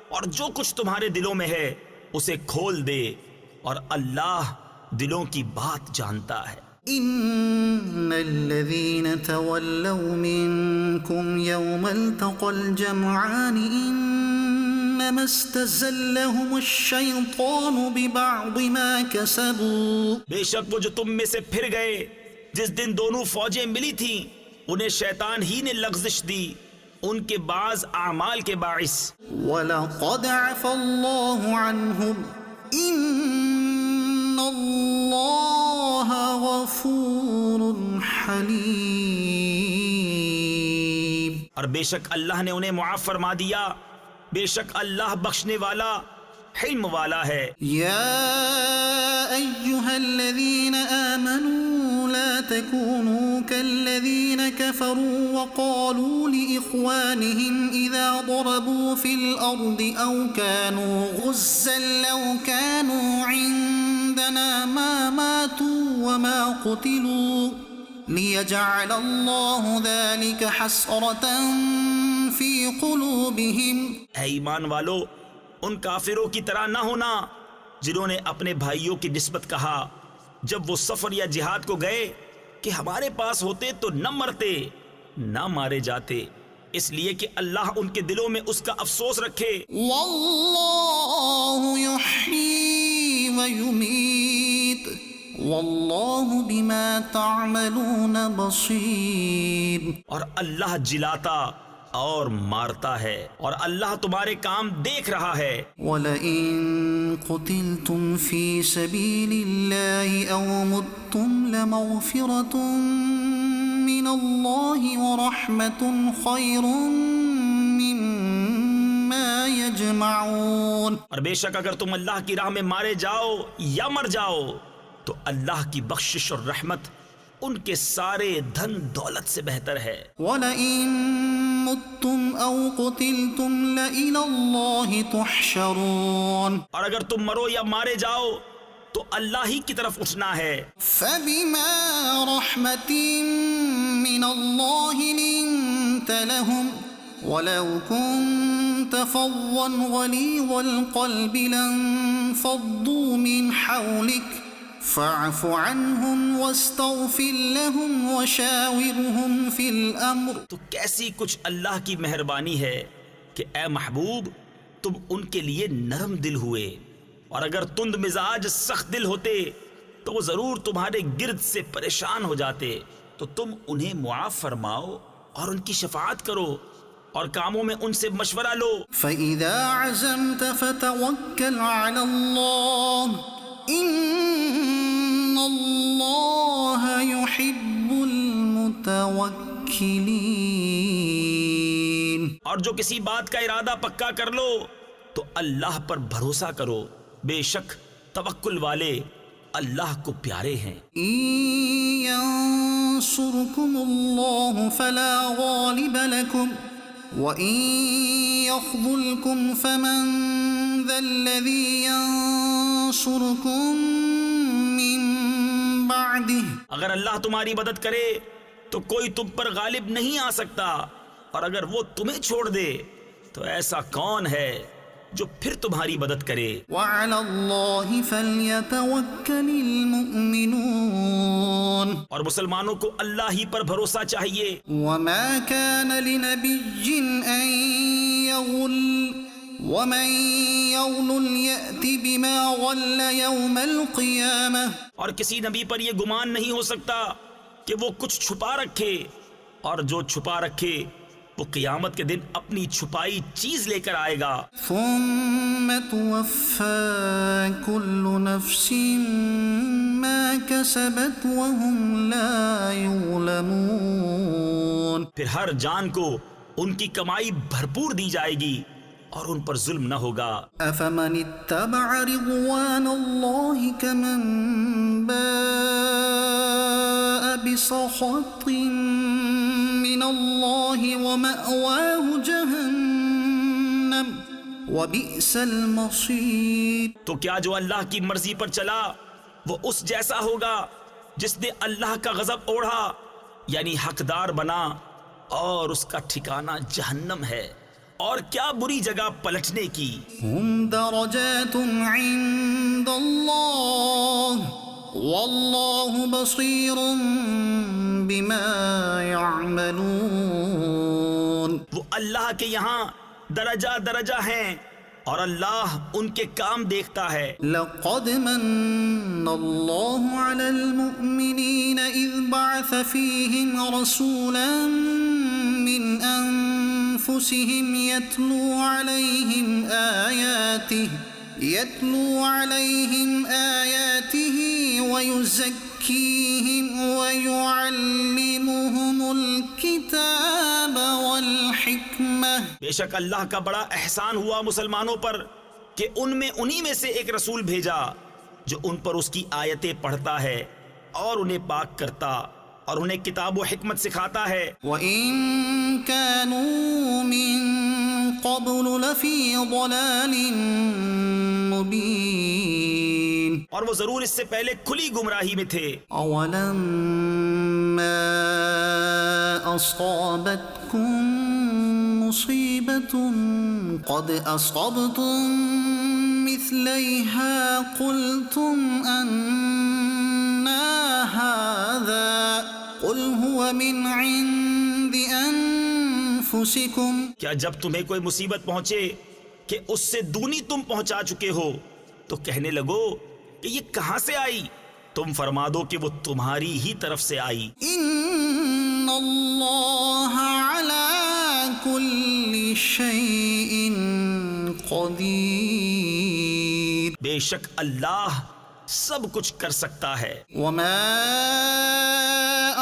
[SPEAKER 2] اور جو کچھ تمہارے دلوں میں ہے اسے کھول دے، اور اللہ دلوں کی بات جانتا ہے.
[SPEAKER 1] إن الذين تولوا منكم يوم التقى الجمعان إنما استزلهم الشيطان ببعض ما كسبوا.
[SPEAKER 2] بے شک وہ جو تم میں سے پھر گئے جس دن دونوں فوجیں ملی تھیں انہیں شیطان ہی نے لغزش دی ان کے بعض اعمال کے باعث.
[SPEAKER 1] وَلَقَدْ عَفَا اللَّهُ عَنْهُمْ إِنَّ اللَّهَ غَفُورٌ حَلِيمٌ.
[SPEAKER 2] اور بے شک اللہ نے انہیں معاف فرما دیا، بے شک اللہ بخشنے والا حلم والا ہے.
[SPEAKER 1] يا أيها الذين آمنوا لا تكونوا كالذين كفروا وقالوا لإخوانهم إذا ضربوا في الأرض أو كانوا غزا لو كانوا عندنا ما ماتوا وما قتلوا ليجعل الله ذلك حسرة في قلوبهم.
[SPEAKER 2] اے ایمان والو، ان کافروں کی طرح نہ ہونا جنہوں نے اپنے بھائیوں کی نسبت کہا جب وہ سفر یا جہاد کو گئے کہ ہمارے پاس ہوتے تو نہ مرتے نہ مارے جاتے، اس لیے کہ اللہ ان کے دلوں میں اس کا افسوس رکھے.
[SPEAKER 1] واللہ یحیی ویمیت واللہ بما تعملون بصیر.
[SPEAKER 2] اور اللہ جلاتا اور مارتا ہے اور اللہ تمہارے کام دیکھ رہا ہے.
[SPEAKER 1] وَلَئِن قُتِلْتُمْ فِي سَبِيلِ اللَّهِ أَوْ مُتُّمْ لَمَغْفِرَةٌ مِّنَ اللَّهِ وَرَحْمَةٌ خَيْرٌ مِّمَّا يَجْمَعُونَ.
[SPEAKER 2] اور بے شک اگر تم اللہ کی راہ میں مارے جاؤ یا مر جاؤ تو اللہ کی بخشش اور رحمت ان کے سارے دھن دولت سے بہتر ہے.
[SPEAKER 1] وَلَئِن مُتُّمْ أَوْ قُتِلْتُمْ لَإِلَى اللَّهِ تُحْشَرُونَ.
[SPEAKER 2] اور اگر تم مرو یا مارے جاؤ تو اللہ ہی کی طرف اٹھنا ہے.
[SPEAKER 1] فَبِمَا رَحْمَةٍ مِّنَ اللَّهِ لِنتَ لَهُمْ وَلَوْ كُنتَ فَظًّا غَلِيظَ الْقَلْبِ لَانفَضُّوا مِنْ حَوْلِكَ فَاعْفُ عَنْهُمْ وَاسْتَغْفِرْ لَهُمْ وَشَاوِرْهُمْ فِي الْأَمْرِ.
[SPEAKER 2] تو کیسی کچھ اللہ کی مہربانی ہے کہ اے محبوب تم ان کے لیے نرم دل ہوئے، اور اگر تند مزاج سخت دل ہوتے تو وہ ضرور تمہارے گرد سے پریشان ہو جاتے. تو تم انہیں معاف فرماؤ اور ان کی شفاعت کرو اور کاموں میں ان سے مشورہ لو.
[SPEAKER 1] فَإِذَا عَزَمْتَ فَتَوَكَّلْ عَلَى اللَّهِ إِنَّ اللَّهَ يُحِبُّ الْمُتَوَكِّلِينَ.
[SPEAKER 2] اور جو کسی بات کا ارادہ پکا کر لو تو اللہ پر بھروسہ کرو، بے شک توکل والے اللہ کو پیارے ہیں.
[SPEAKER 1] إِن يَنصُرْكُمُ اللَّهُ فَلَا غَالِبَ لَكُمْ وَإِن يَخْذُلْكُمْ فَمَن ذَا الَّذِي يَنصُرُكُم مِّن بَعْدِهِ.
[SPEAKER 2] اگر اللہ تمہاری مدد کرے تو کوئی تم پر غالب نہیں آ سکتا، اور اگر وہ تمہیں چھوڑ دے تو ایسا کون ہے جو پھر تمہاری مدد کرے۔
[SPEAKER 1] وعلى الله فليتوكل المؤمنون،
[SPEAKER 2] اور مسلمانوں کو اللہ ہی پر بھروسہ چاہیے۔
[SPEAKER 1] وما كان لنبي أن يغل ومن يغل يأت بما غل يوم القيامة،
[SPEAKER 2] اور کسی نبی پر یہ گمان نہیں ہو سکتا کہ وہ کچھ چھپا رکھے، اور جو چھپا رکھے وہ قیامت کے دن اپنی چھپائی چیز لے کر آئے گا۔
[SPEAKER 1] ثم توفى كل نفس ما كسبت وهم لا يظلمون،
[SPEAKER 2] پھر ہر جان کو ان کی کمائی بھرپور دی جائے گی اور ان پر ظلم نہ ہوگا۔
[SPEAKER 1] أفمن اتبع رضوان الله كمن باء بسخط من الله ومأواه جهنم وبئس المصير،
[SPEAKER 2] تو کیا جو اللہ کی مرضی پر چلا وہ اس جیسا ہوگا جس نے اللہ کا غضب اوڑھا، یعنی حقدار بنا، اور اس کا ٹھکانہ جہنم ہے، اور کیا بری جگہ پلٹنے کی۔
[SPEAKER 1] هم درجات عند الله والله بصير بما يعملون،
[SPEAKER 2] وہ اللہ کے یہاں درجہ درجہ ہیں اور اللہ ان کے کام دیکھتا ہے۔
[SPEAKER 1] لقد من الله على المؤمنين إذ بعث فيهم رسولا من أنفسهم يتلو عليهم آياته ويزكيهم ويعلمهم الكتاب والحكمة،
[SPEAKER 2] بے شک اللہ کا بڑا احسان ہوا مسلمانوں پر کہ ان میں انہی میں سے ایک رسول بھیجا جو ان پر اس کی آیتیں پڑھتا ہے اور انہیں پاک کرتا اور انہیں کتاب و حکمت سکھاتا ہے۔
[SPEAKER 1] وَإِن كَانُوا مِن قَبْلُ لَفِي ضَلَالٍ مُبِينٍ،
[SPEAKER 2] اور وہ ضرور اس سے پہلے کھلی گمراہی میں تھے۔
[SPEAKER 1] أَوَلَمَّا أَصَابَتْكُم مُّصِيبَةٌ قَدْ أَصَبْتُم مِّثْلَيْهَا قُلْتُمْ أَنَّىٰ هَٰذَا قُلْ هُوَ مِنْ عِندِ أَنفُسِكُمْ،
[SPEAKER 2] کیا جب تمہیں کوئی مصیبت پہنچے کہ اس سے دونی تم پہنچا چکے ہو تو کہنے لگو کہ یہ کہاں سے آئی؟ تم فرما دو کہ وہ تمہاری ہی طرف سے آئی۔
[SPEAKER 1] إِنَّ اللَّهَ عَلَىٰ كُلِّ شَيْءٍ قَدِيرٌ،
[SPEAKER 2] بے شک اللہ سب کچھ کر سکتا ہے۔
[SPEAKER 1] وَمَا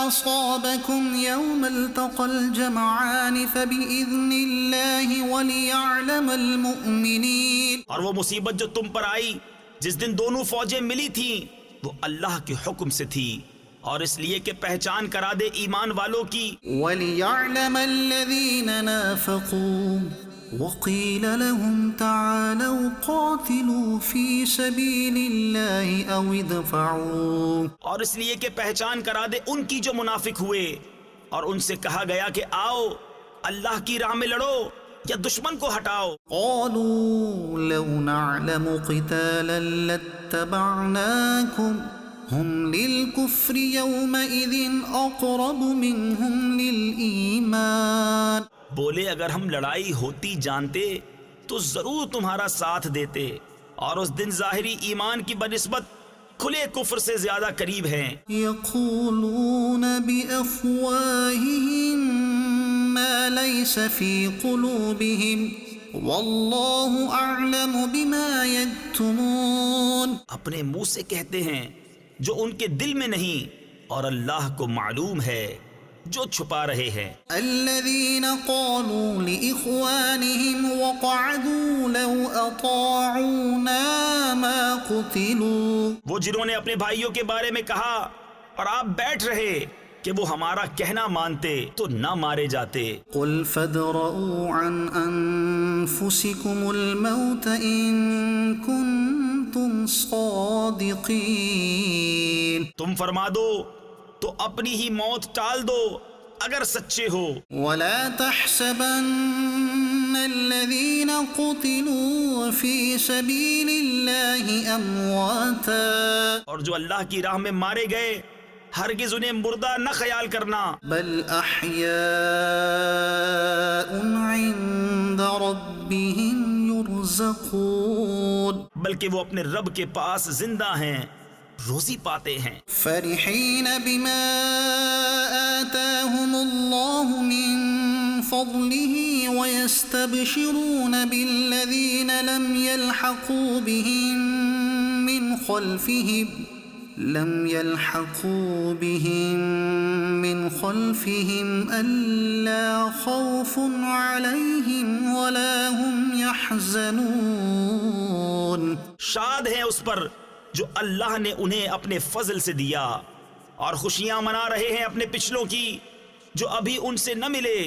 [SPEAKER 1] أَصَابَكُمْ يَوْمَ الْتَقَى الْجَمْعَانِ فَبِإِذْنِ اللَّهِ وَلِيَعْلَمَ الْمُؤْمِنِينَ،
[SPEAKER 2] اور وہ مصیبت جو تم پر آئی جس دن دونوں فوجیں ملی تھیں وہ اللہ کے حکم سے تھی، اور اس لیے کہ پہچان کرا دے ایمان والوں کی۔
[SPEAKER 1] وَلِيَعْلَمَ الَّذِينَ نَافَقُوا وَقِيلَ لَهُمْ تَعَالَوْا قَاتِلُوا فِي سَبِيلِ اللَّهِ أَوِ ادْفَعُوا،
[SPEAKER 2] اور اس لیے کہ پہچان کرا دے ان کی جو منافق ہوئے، اور ان سے کہا گیا کہ آؤ اللہ کی راہ میں لڑو یا دشمن کو ہٹاؤ۔
[SPEAKER 1] قالوا لو نعلم قتالا لاتبعناكم هم للكفر يومئذ أقرب منهم للإيمان،
[SPEAKER 2] بولے اگر ہم لڑائی ہوتی جانتے تو ضرور تمہارا ساتھ دیتے، اور اس دن ظاہری ایمان کی بنسبت کھلے کفر سے زیادہ قریب ہیں۔
[SPEAKER 1] يقولون بأفواههم ما ليس في قلوبهم والله أعلم بما يكتمون،
[SPEAKER 2] اپنے منہ سے کہتے ہیں جو ان کے دل میں نہیں، اور اللہ کو معلوم ہے جو چھپا رہے ہیں۔
[SPEAKER 1] الذين قالوا لإخوانهم وقعدوا لو أطاعونا ما قتلوا،
[SPEAKER 2] وہ جنہوں نے اپنے بھائیوں کے بارے میں کہا اور آپ بیٹھ رہے کہ وہ ہمارا کہنا مانتے تو نہ مارے جاتے۔
[SPEAKER 1] قل فادرؤوا عن أنفسكم الموت إن كنتم صادقين،
[SPEAKER 2] تم فرما دو تو اپنی ہی موت ٹال دو اگر سچے ہو۔
[SPEAKER 1] ولا تحسبن الذين قتلوا في سبيل الله أمواتا
[SPEAKER 2] اور جو اللہ کی راہ میں مارے گئے ہرگز انہیں مردہ نہ خیال کرنا،
[SPEAKER 1] بل أحياء عند ربهم يرزقون
[SPEAKER 2] بلکہ وہ اپنے رب کے پاس زندہ ہیں، روزی پاتے ہیں۔
[SPEAKER 1] فرحين بما آتاهم الله من فضله ويستبشرون بالذين لم يلحقوا بهم من خلفهم ألا خوف عليهم ولا هم يحزنون
[SPEAKER 2] شاد ہیں اس پر جو اللہ نے انہیں اپنے فضل سے دیا، اور خوشیاں منا رہے ہیں اپنے پچھلوں کی جو ابھی ان سے نہ ملے،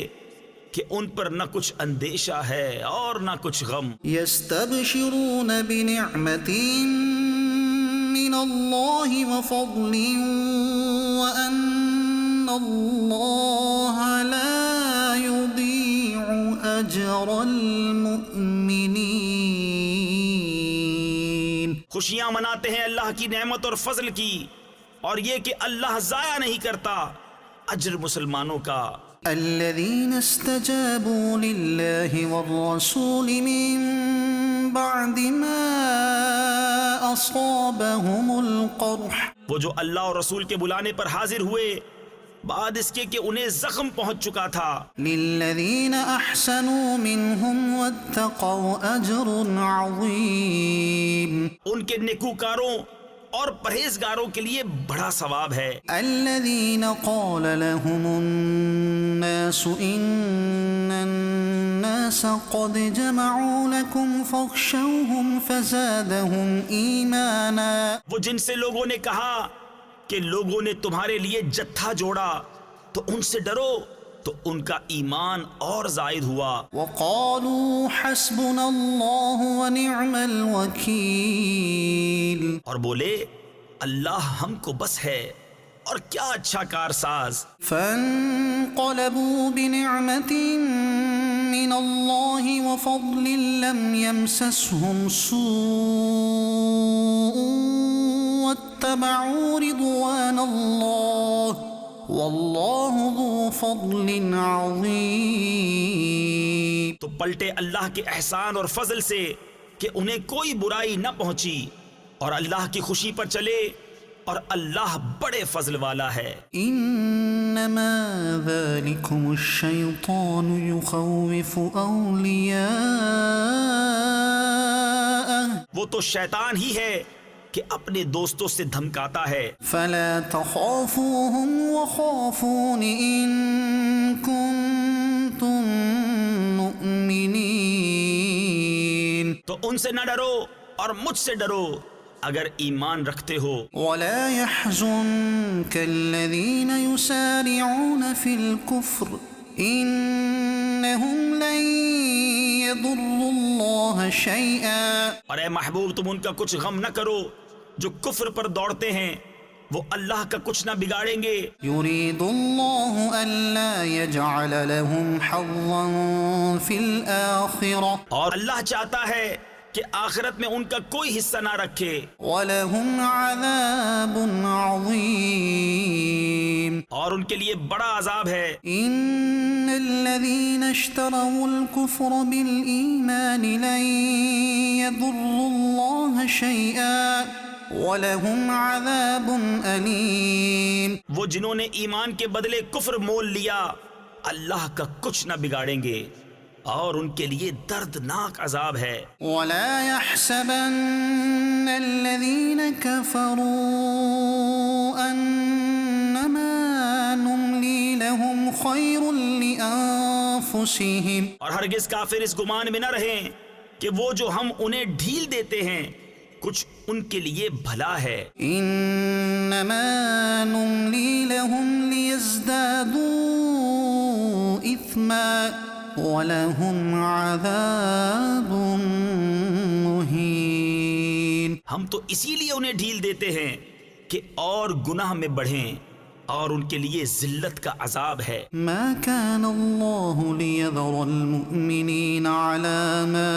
[SPEAKER 2] کہ ان پر نہ کچھ اندیشہ ہے اور نہ کچھ غم۔
[SPEAKER 1] يستبشرون بنعمة من الله وفضل وأن الله لا يضيع أجر المؤمنين
[SPEAKER 2] خوشیاں مناتے ہیں اللہ کی نعمت اور فضل کی، اور یہ کہ اللہ ضائع نہیں کرتا اجر مسلمانوں کا۔
[SPEAKER 1] الذين استجابوا لله والرسول من بعد ما أصابهم القرح
[SPEAKER 2] وہ جو اللہ اور رسول کے بلانے پر حاضر ہوئے بعد اس کے کہ انہیں زخم پہنچ چکا تھا۔
[SPEAKER 1] للذين أحسنوا منهم واتقوا أجر عظيم
[SPEAKER 2] ان کے نیکوکاروں اور پرہیزگاروں کے لیے بڑا ثواب ہے۔
[SPEAKER 1] الذين قال لهم الناس إن الناس قد جمعوا لكم فاخشوهم فزادهم إيمانا
[SPEAKER 2] وہ جن سے لوگوں نے کہا کہ لوگوں نے تمہارے لیے جتھا جوڑا تو ان سے ڈرو، تو ان کا ایمان اور زائد ہوا۔
[SPEAKER 1] وقالوا حسبنا الله ونعم الوكيل
[SPEAKER 2] اور بولے اللہ ہم کو بس ہے اور کیا اچھا کارساز۔
[SPEAKER 1] فانقلبوا بنعمة من الله وفضل لم يمسسهم سوء واتبعوا رضوان الله واللہ ذو فضل عظیم۔
[SPEAKER 2] تو پلٹے اللہ کے احسان اور فضل سے کہ انہیں کوئی برائی نہ پہنچی، اور اللہ کی خوشی پر چلے، اور اللہ بڑے فضل والا ہے۔
[SPEAKER 1] انما ذالکم الشیطان یخوف اولیاءہ
[SPEAKER 2] وہ تو شیطان ہی ہے کہ اپنے دوستوں سے دھمکاتا ہے۔
[SPEAKER 1] فلا تخافوهم وخافون ان کنتم مؤمنین
[SPEAKER 2] تو ان سے نہ ڈرو اور مجھ سے ڈرو اگر ایمان رکھتے ہو۔
[SPEAKER 1] ولا يحزنك الذين يسارعون في الكفر انهم لن يضروا الله شيئا۔
[SPEAKER 2] اور اے محبوب تم ان کا کچھ غم نہ کرو جو کفر پر دوڑتے ہیں، وہ اللہ کا کچھ نہ بگاڑیں گے۔
[SPEAKER 1] يريد الله ألا يجعل لهم حظا في الآخرة
[SPEAKER 2] اور اللہ چاہتا ہے کہ آخرت میں ان کا کوئی حصہ نہ رکھے۔
[SPEAKER 1] وَلَهُمْ عَذَابٌ عَظِيمٌ
[SPEAKER 2] اور ان کے لیے بڑا عذاب ہے۔
[SPEAKER 1] إِنَّ الَّذِينَ اشْتَرَوُا الْكُفْرَ بِالْإِيمَانِ لَن يَضُرُّوا اللَّهَ شَيْئًا وَلَهُمْ عَذَابٌ أَلِيمٌ
[SPEAKER 2] وہ جنہوں نے ایمان کے بدلے کفر مول لیا اللہ کا کچھ نہ بگاڑیں گے، اور ان کے لیے دردناک عذاب ہے۔
[SPEAKER 1] وَلَا يَحْسَبَنَّ الَّذِينَ كَفَرُوا أَنَّمَا نُمْلِي لَهُمْ خَيْرٌ لِأَنفُسِهِمْ
[SPEAKER 2] اور ہرگز کافر اس گمان میں نہ رہیں کہ وہ جو ہم انہیں ڈھیل دیتے ہیں کچھ ان کے لیے بھلا ہے۔
[SPEAKER 1] إِنَّمَا نُمْلِي لَهُمْ لِيَزْدَادُوا إِثْمًا وَلَهُمْ عَذَابٌ مُهِينٌ
[SPEAKER 2] ہم تو اسی لیے انہیں ڈھیل دیتے ہیں کہ اور گناہ میں بڑھیں، اور ان کے لیے ذلت کا عذاب ہے۔
[SPEAKER 1] ما كان الله ليذر المؤمنين على ما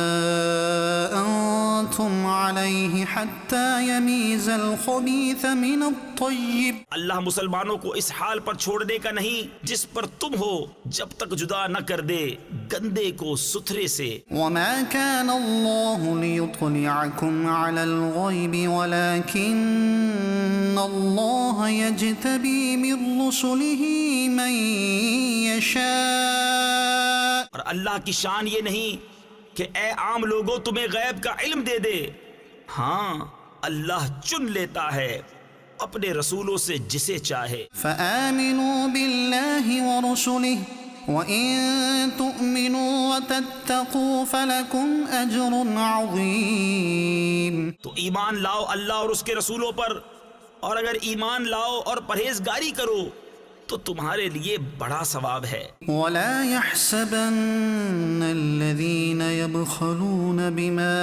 [SPEAKER 1] أنتم عليه حتى يميز الخبيث من الطيب۔
[SPEAKER 2] اللہ مسلمانوں کو اس حال پر چھوڑنے کا نہیں جس پر تم ہو، جب تک جدا نہ کر دے گندے کو ستھرے سے۔
[SPEAKER 1] وما كان الله ليطلعكم على الغيب ولكن الله يجتبي من رسله من يشاء۔
[SPEAKER 2] اور اللہ کی شان یہ نہیں کہ اے عام لوگوں تمہیں غیب کا علم دے دے، ہاں اللہ چن لیتا ہے اپنے رسولوں سے جسے چاہے۔
[SPEAKER 1] فآمنوا بالله ورسله وإن تؤمنوا وتتقوا فلكم أجر عظيم۔
[SPEAKER 2] تو ایمان لاؤ اللہ اور اس کے رسولوں پر، اور اگر ایمان لاؤ اور پرہیزگاری کرو تو تمہارے لیے بڑا ثواب ہے۔
[SPEAKER 1] ولا يحسبن الذين يبخلون بما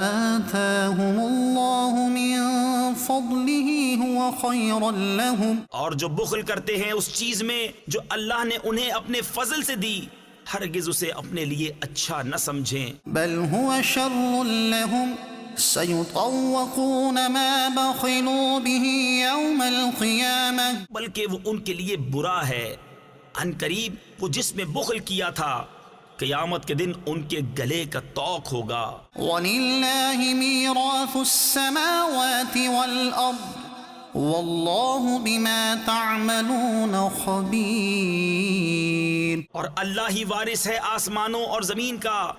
[SPEAKER 1] آتاهم الله من فضله هو خيرا لهم۔
[SPEAKER 2] اور جو بخل کرتے ہیں اس چیز میں جو اللہ نے انہیں اپنے فضل سے دی، ہرگز اسے اپنے لیے اچھا نہ سمجھیں،
[SPEAKER 1] بل هو شر لهم سيطوقون ما بخلوا به يوم القيامة۔
[SPEAKER 2] بلکہ وہ ان کے لیے برا ہے، ان قریب وہ جس میں بخل کیا تھا قیامت کے دن ان کے گلے کا طوق ہوگا۔
[SPEAKER 1] وَلِلَّهِ مِيرَاثُ السَّمَاوَاتِ وَالْأَرْضِ وَاللَّهُ بِمَا تَعْمَلُونَ خَبِيرٌ۔
[SPEAKER 2] اور اللہ ہی وارث ہے آسمانوں اور زمین کا،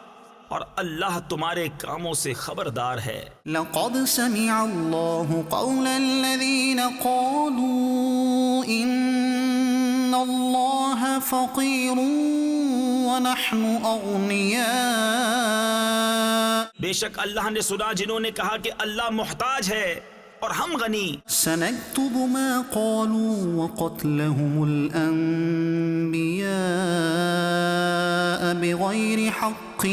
[SPEAKER 2] اور اللہ تمہارے کاموں سے خبردار ہے۔
[SPEAKER 1] لقد سمع الله قول الذين قالوا إن الله فقير ونحن أغنياء۔
[SPEAKER 2] بے شک اللہ نے سنا جنہوں نے کہا کہ اللہ محتاج ہے اور ہم غنی۔
[SPEAKER 1] سنكتب ما قالوا وقتلهم الأنبياء بغير حق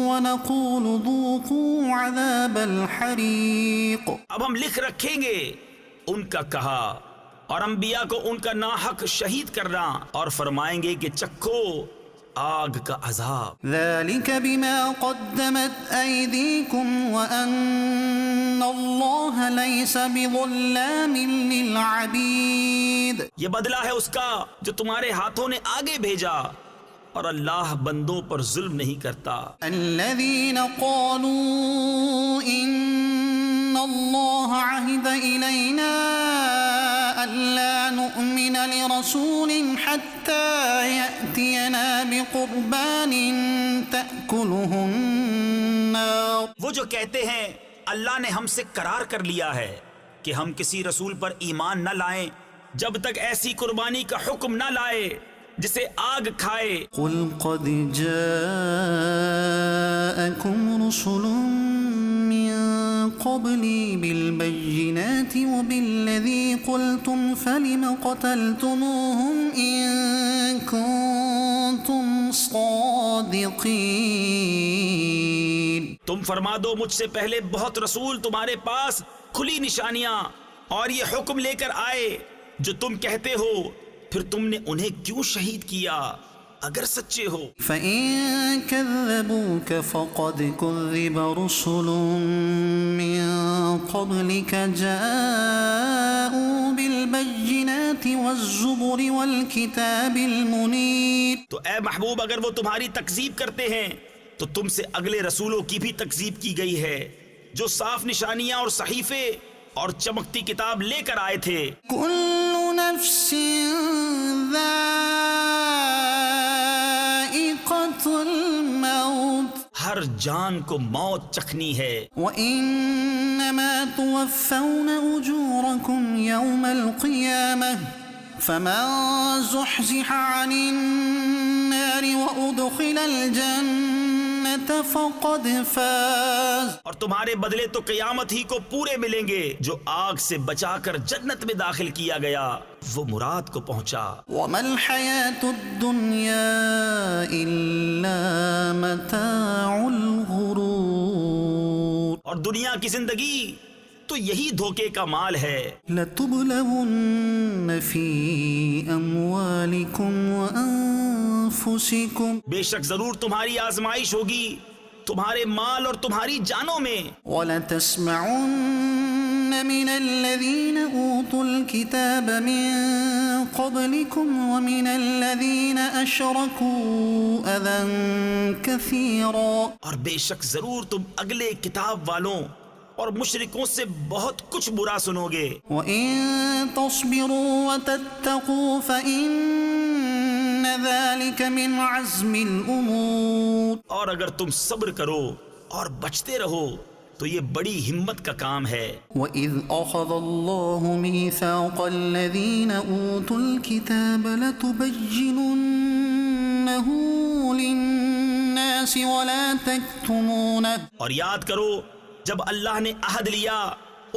[SPEAKER 1] ونقول ذوقوا عذاب الحريق۔
[SPEAKER 2] اب ہم لکھ رکھیں گے ان کا کہا اور انبیاء کو ان کا ناحق شہید کرنا، اور فرمائیں گے کہ چکھو آگ کا عذاب۔
[SPEAKER 1] ذلك بما قدمت أيديكم وأن الله ليس بظلام للعبيد۔
[SPEAKER 2] یہ بدلہ ہے اس کا جو تمہارے ہاتھوں نے آگے بھیجا، اور اللہ بندوں پر ظلم نہیں کرتا۔
[SPEAKER 1] الذين قالوا إن الله عهد إلينا ألا نؤمن لرسول حتى يأتينا بقربان تأكله النار۔
[SPEAKER 2] وہ جو کہتے ہیں اللہ نے ہم سے قرار کر لیا ہے کہ ہم کسی رسول پر ایمان نہ لائیں جب تک ایسی قربانی کا حکم نہ لائے جسے آگ کھائے۔
[SPEAKER 1] قل قد جاءكم رسل من قبلي بالبينات وبالذي قلتم فلم قتلتموهم إن كنتم صادقين۔
[SPEAKER 2] تم فرما دو مجھ سے پہلے بہت رسول تمہارے پاس کھلی نشانیاں اور یہ حکم لے کر آئے جو تم کہتے ہو، پھر تم نے انہیں کیوں شہید کیا اگر سچے ہو؟
[SPEAKER 1] فَإِن كَذَّبُوكَ فَقَدْ كُذِّبَ رُسُلٌ مِّن قَبْلِكَ جَاءُوا بِالْبَيِّنَاتِ وَالزُّبُرِ وَالْكِتَابِ الْمُنِيرِ۔
[SPEAKER 2] تو اے محبوب اگر وہ تمہاری تکذیب کرتے ہیں تو تم سے اگلے رسولوں کی بھی تکذیب کی گئی ہے جو صاف نشانیاں اور صحیفے اور چمکتی کتاب لے کر آئے تھے۔
[SPEAKER 1] كُلُّ نَفْسٍ ذَائِقَةُ الْمَوْتِ
[SPEAKER 2] ہر جان کو موت چکھنی ہے۔
[SPEAKER 1] وَإِنَّمَا تُوَفَّوْنَ أُجُورَكُمْ يَوْمَ الْقِيَامَةِ فَمَنْ زُحْزِحَ عَنِ النَّارِ وَأُدْخِلَ الْجَنَّةَ فَقَدْ فَازَ۔
[SPEAKER 2] اور تمہارے بدلے تو قیامت ہی کو پورے ملیں گے، جو آگ سے بچا کر جنت میں داخل کیا گیا وہ مراد کو پہنچا۔
[SPEAKER 1] وَمَا الْحَيَاةُ الدُّنْيَا إِلَّا مَتَاعُ الْغُرُورِ۔
[SPEAKER 2] اور دنیا کی زندگی تو یہی دھوکے کا مال ہے۔
[SPEAKER 1] لَتُبْلَوُنَّ فِي أَمْوَالِكُمْ وَأَنفُسِكُمْ،
[SPEAKER 2] بے شک ضرور تمہاری آزمائش ہوگی تمہارے مال اور تمہاری جانوں میں۔
[SPEAKER 1] وَلَتَسْمَعُنَّ مِنَ الَّذِينَ أُوتُوا الْكِتَابَ مِنْ قَبْلِكُمْ وَمِنَ الَّذِينَ أَشْرَكُوا أَذًى كَثِيرًا،
[SPEAKER 2] اور بے شک ضرور تم اگلے کتاب والوں اور مشرکوں سے بہت کچھ برا سنو گے۔
[SPEAKER 1] وَإِن تَصْبِرُوا وَتَتَّقُوا فَإِنَّ ذَلِكَ مِنْ عَزْمِ الْأُمُورِ،
[SPEAKER 2] اور اگر تم صبر کرو اور بچتے رہو تو یہ بڑی ہمت کا کام ہے۔
[SPEAKER 1] وَإِذْ أَخَذَ اللَّهُ مِيثَاقَ الَّذِينَ أُوتُوا الْكِتَابَ لَتُبَيِّنُنَّهُ لِلنَّاسِ وَلَا تَكْتُمُونَهُ،
[SPEAKER 2] اور یاد کرو جب اللہ نے عہد لیا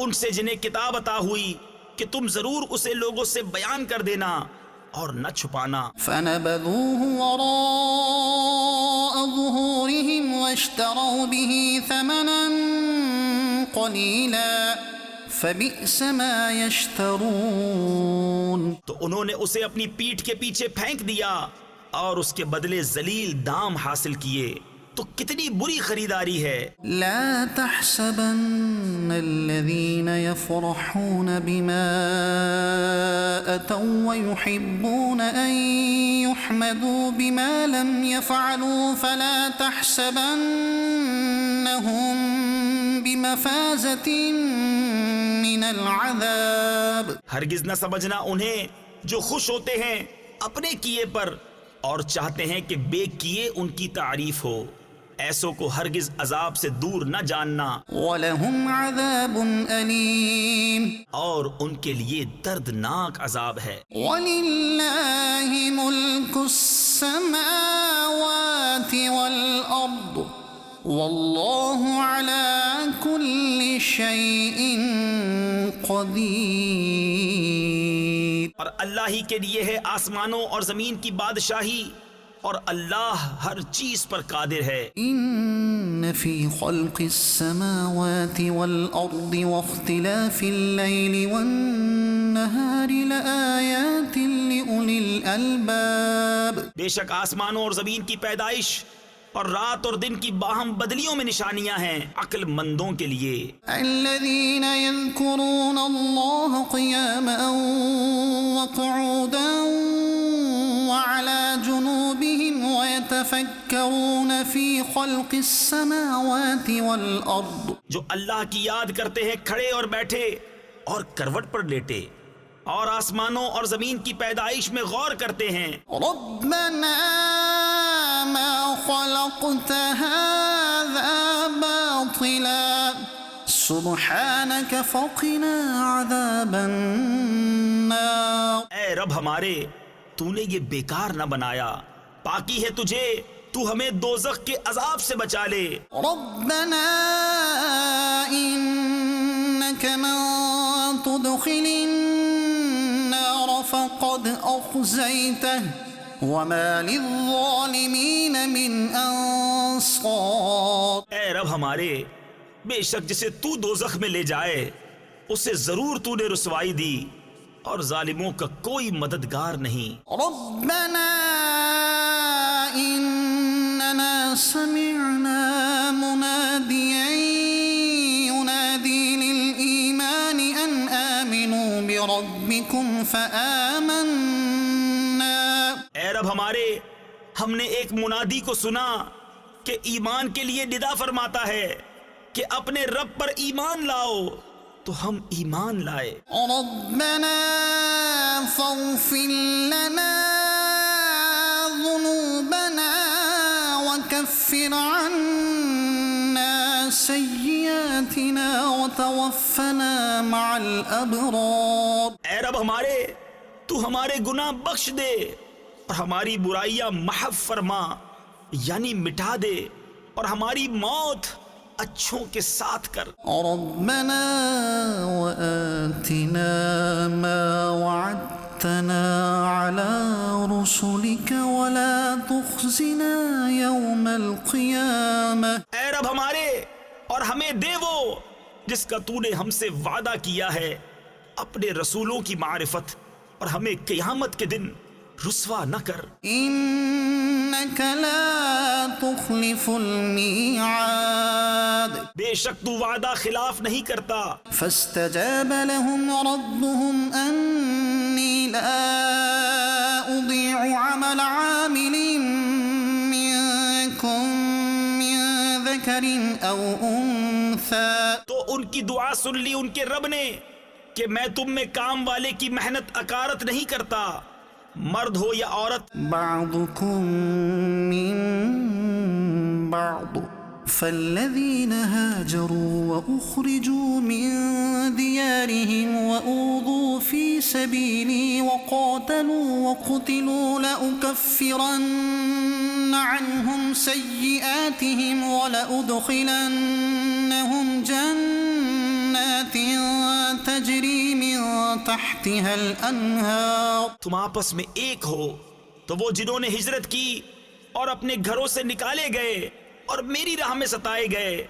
[SPEAKER 2] ان سے جنہیں کتاب عطا ہوئی کہ تم ضرور اسے لوگوں سے بیان کر دینا اور نہ چھپانا۔
[SPEAKER 1] فَنَبَذُوهُ وَرَاءَ ظُهُورِهِمْ وَاشْتَرَوْا بِهِ ثَمَنًا قَلِيلًا فَبِئْسَ مَا يَشْتَرُونَ،
[SPEAKER 2] تو انہوں نے اسے اپنی پیٹھ کے پیچھے پھینک دیا اور اس کے بدلے ذلیل دام حاصل کیے، تو کتنی بری خریداری ہے۔
[SPEAKER 1] لا تحسبن الذين يفرحون بما أتوا ويحبون أن يحمدوا بما لم يفعلوا فلا تحسبنهم بمفازة من العذاب،
[SPEAKER 2] ہرگز نہ سمجھنا انہیں جو خوش ہوتے ہیں اپنے کیے پر اور چاہتے ہیں کہ بے کیے ان کی تعریف ہو، ایسوں کو ہرگز عذاب سے دور نہ جاننا۔
[SPEAKER 1] وَلَهُمْ عَذَابٌ أَلِيمٌ،
[SPEAKER 2] اور ان کے لیے دردناک عذاب ہے۔
[SPEAKER 1] وَلِلَّهِ مُلْكُ السَّمَاوَاتِ وَالْأَرْضِ وَاللَّهُ عَلَى كُلِّ شَيْءٍ قَدِيرٌ،
[SPEAKER 2] اور اللہ ہی کے لیے ہے آسمانوں اور زمین کی بادشاہی، اور اللہ ہر چیز پر قادر ہے۔
[SPEAKER 1] إِنَّ فِي خَلْقِ السَّمَاوَاتِ وَالْأَرْضِ وَاخْتِلَافِ اللَّيْلِ وَالنَّهَارِ لَآيَاتٍ لِأُولِي الْأَلْبَابِ،
[SPEAKER 2] بے شک آسمانوں اور زمین کی پیدائش اور رات اور دن کی باہم بدلیوں میں نشانیاں ہیں عقل مندوں کے لیے۔
[SPEAKER 1] الَّذِينَ يَذْكُرُونَ اللَّهَ قِيَامًا وَقُعُودًا وَعَلَى جُنُوبِهِمْ وَيَتَفَكَّرُونَ فِي خَلْقِ السَّمَاوَاتِ وَالْأَرْضِ،
[SPEAKER 2] جو اللہ کی یاد کرتے ہیں کھڑے اور بیٹھے اور کروٹ پر لیٹے، اور آسمانوں اور زمین کی پیدائش میں غور کرتے ہیں۔
[SPEAKER 1] رَبَّنَا مَا خَلَقْتَ هَذَا بَاطِلًا سُبْحَانَكَ فَقِنَا عَذَابَ النَّارِ،
[SPEAKER 2] اے رب ہمارے، تو نے یہ بیکار نہ بنایا، پاکی ہے تجھے، تو ہمیں دوزخ کے عذاب سے بچا لے۔
[SPEAKER 1] رَبَّنَا إِنَّكَ مَن تُدْخِلِ النَّارَ فَقَدْ أَخْزَيْتَهُ وَمَا لِلظَّالِمِينَ مِنْ أَنصَارٍ،
[SPEAKER 2] اے رب ہمارے، بے شک جسے تو دوزخ میں لے جائے اسے ضرور تو نے رسوائی دی، اور ظالموں کا کوئی مددگار نہیں۔
[SPEAKER 1] رَبَّنَا إِنَّنَا سَمِعْنَا مُنَادِيًا يُنَادِي لِلْإِيمَانِ أَنْ آمِنُوا بِرَبِّكُمْ فَآمَنَّا،
[SPEAKER 2] اے رب ہمارے، ہم نے ایک منادی کو سنا کہ ایمان کے لیے ندا فرماتا ہے کہ اپنے رب پر ایمان لاؤ، تو ہم ایمان لائے۔
[SPEAKER 1] رَبَّنَا فَاغْفِرْ لَنَا ذُنُوبَنَا وَكَفِّرْ عَنَّا سَيِّئَاتِنَا وَتَوَفَّنَا مَعَ الْأَبْرَارِ،
[SPEAKER 2] اے رب ہمارے، تو ہمارے گناہ بخش دے اور ہماری برائیاں محو فرما، یعنی مٹا دے، اور ہماری موت اچھوں کے ساتھ کر۔
[SPEAKER 1] رَبَّنَا وَآتِنَا مَا وَعَدتَّنَا عَلَى رُسُلِكَ وَلَا تُخْزِنَا يَوْمَ الْقِيَامَةِ،
[SPEAKER 2] اے رب ہمارے، اور ہمیں دے وہ جس کا تو نے ہم سے وعدہ کیا ہے اپنے رسولوں کی معرفت، اور ہمیں قیامت کے دن رسوا نہ کر۔
[SPEAKER 1] إنك لا تخلف الميعاد
[SPEAKER 2] بے شک تو وعدہ خلاف نہیں کرتا۔
[SPEAKER 1] فاستجاب لهم ربهم أني لا أضيع عمل عامل منكم من ذكر أو أنثى
[SPEAKER 2] تو ان کی دعا سن لی ان کے رب نے کہ میں تم میں کام والے کی محنت اکارت نہیں کرتا، مرد ہو یا عورت۔
[SPEAKER 1] بعضكم من بعض فالذين هاجروا وأخرجوا من ديارهم وأوذوا في سبيلي وقاتلوا وقتلوا لأكفرن عنهم سيئاتهم ولأدخلنهم جنات تجري من تحتها الأنهار۔
[SPEAKER 2] تم آپس میں ایک ہو تو وہ جنہوں نے ہجرت کی اور اپنے گھروں سے نکالے گئے اور میری راہ میں ستائے گئے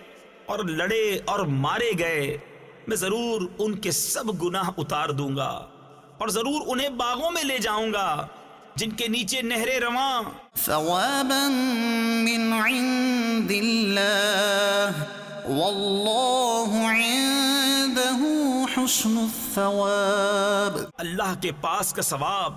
[SPEAKER 2] اور لڑے اور مارے گئے، میں ضرور ان کے سب گناہ اتار دوں گا اور ضرور انہیں باغوں میں لے جاؤں گا جن کے نیچے نہریں رواں،
[SPEAKER 1] ثوابا من عند اللہ واللہ عنده حسن الثواب۔
[SPEAKER 2] اللہ کے پاس کا ثواب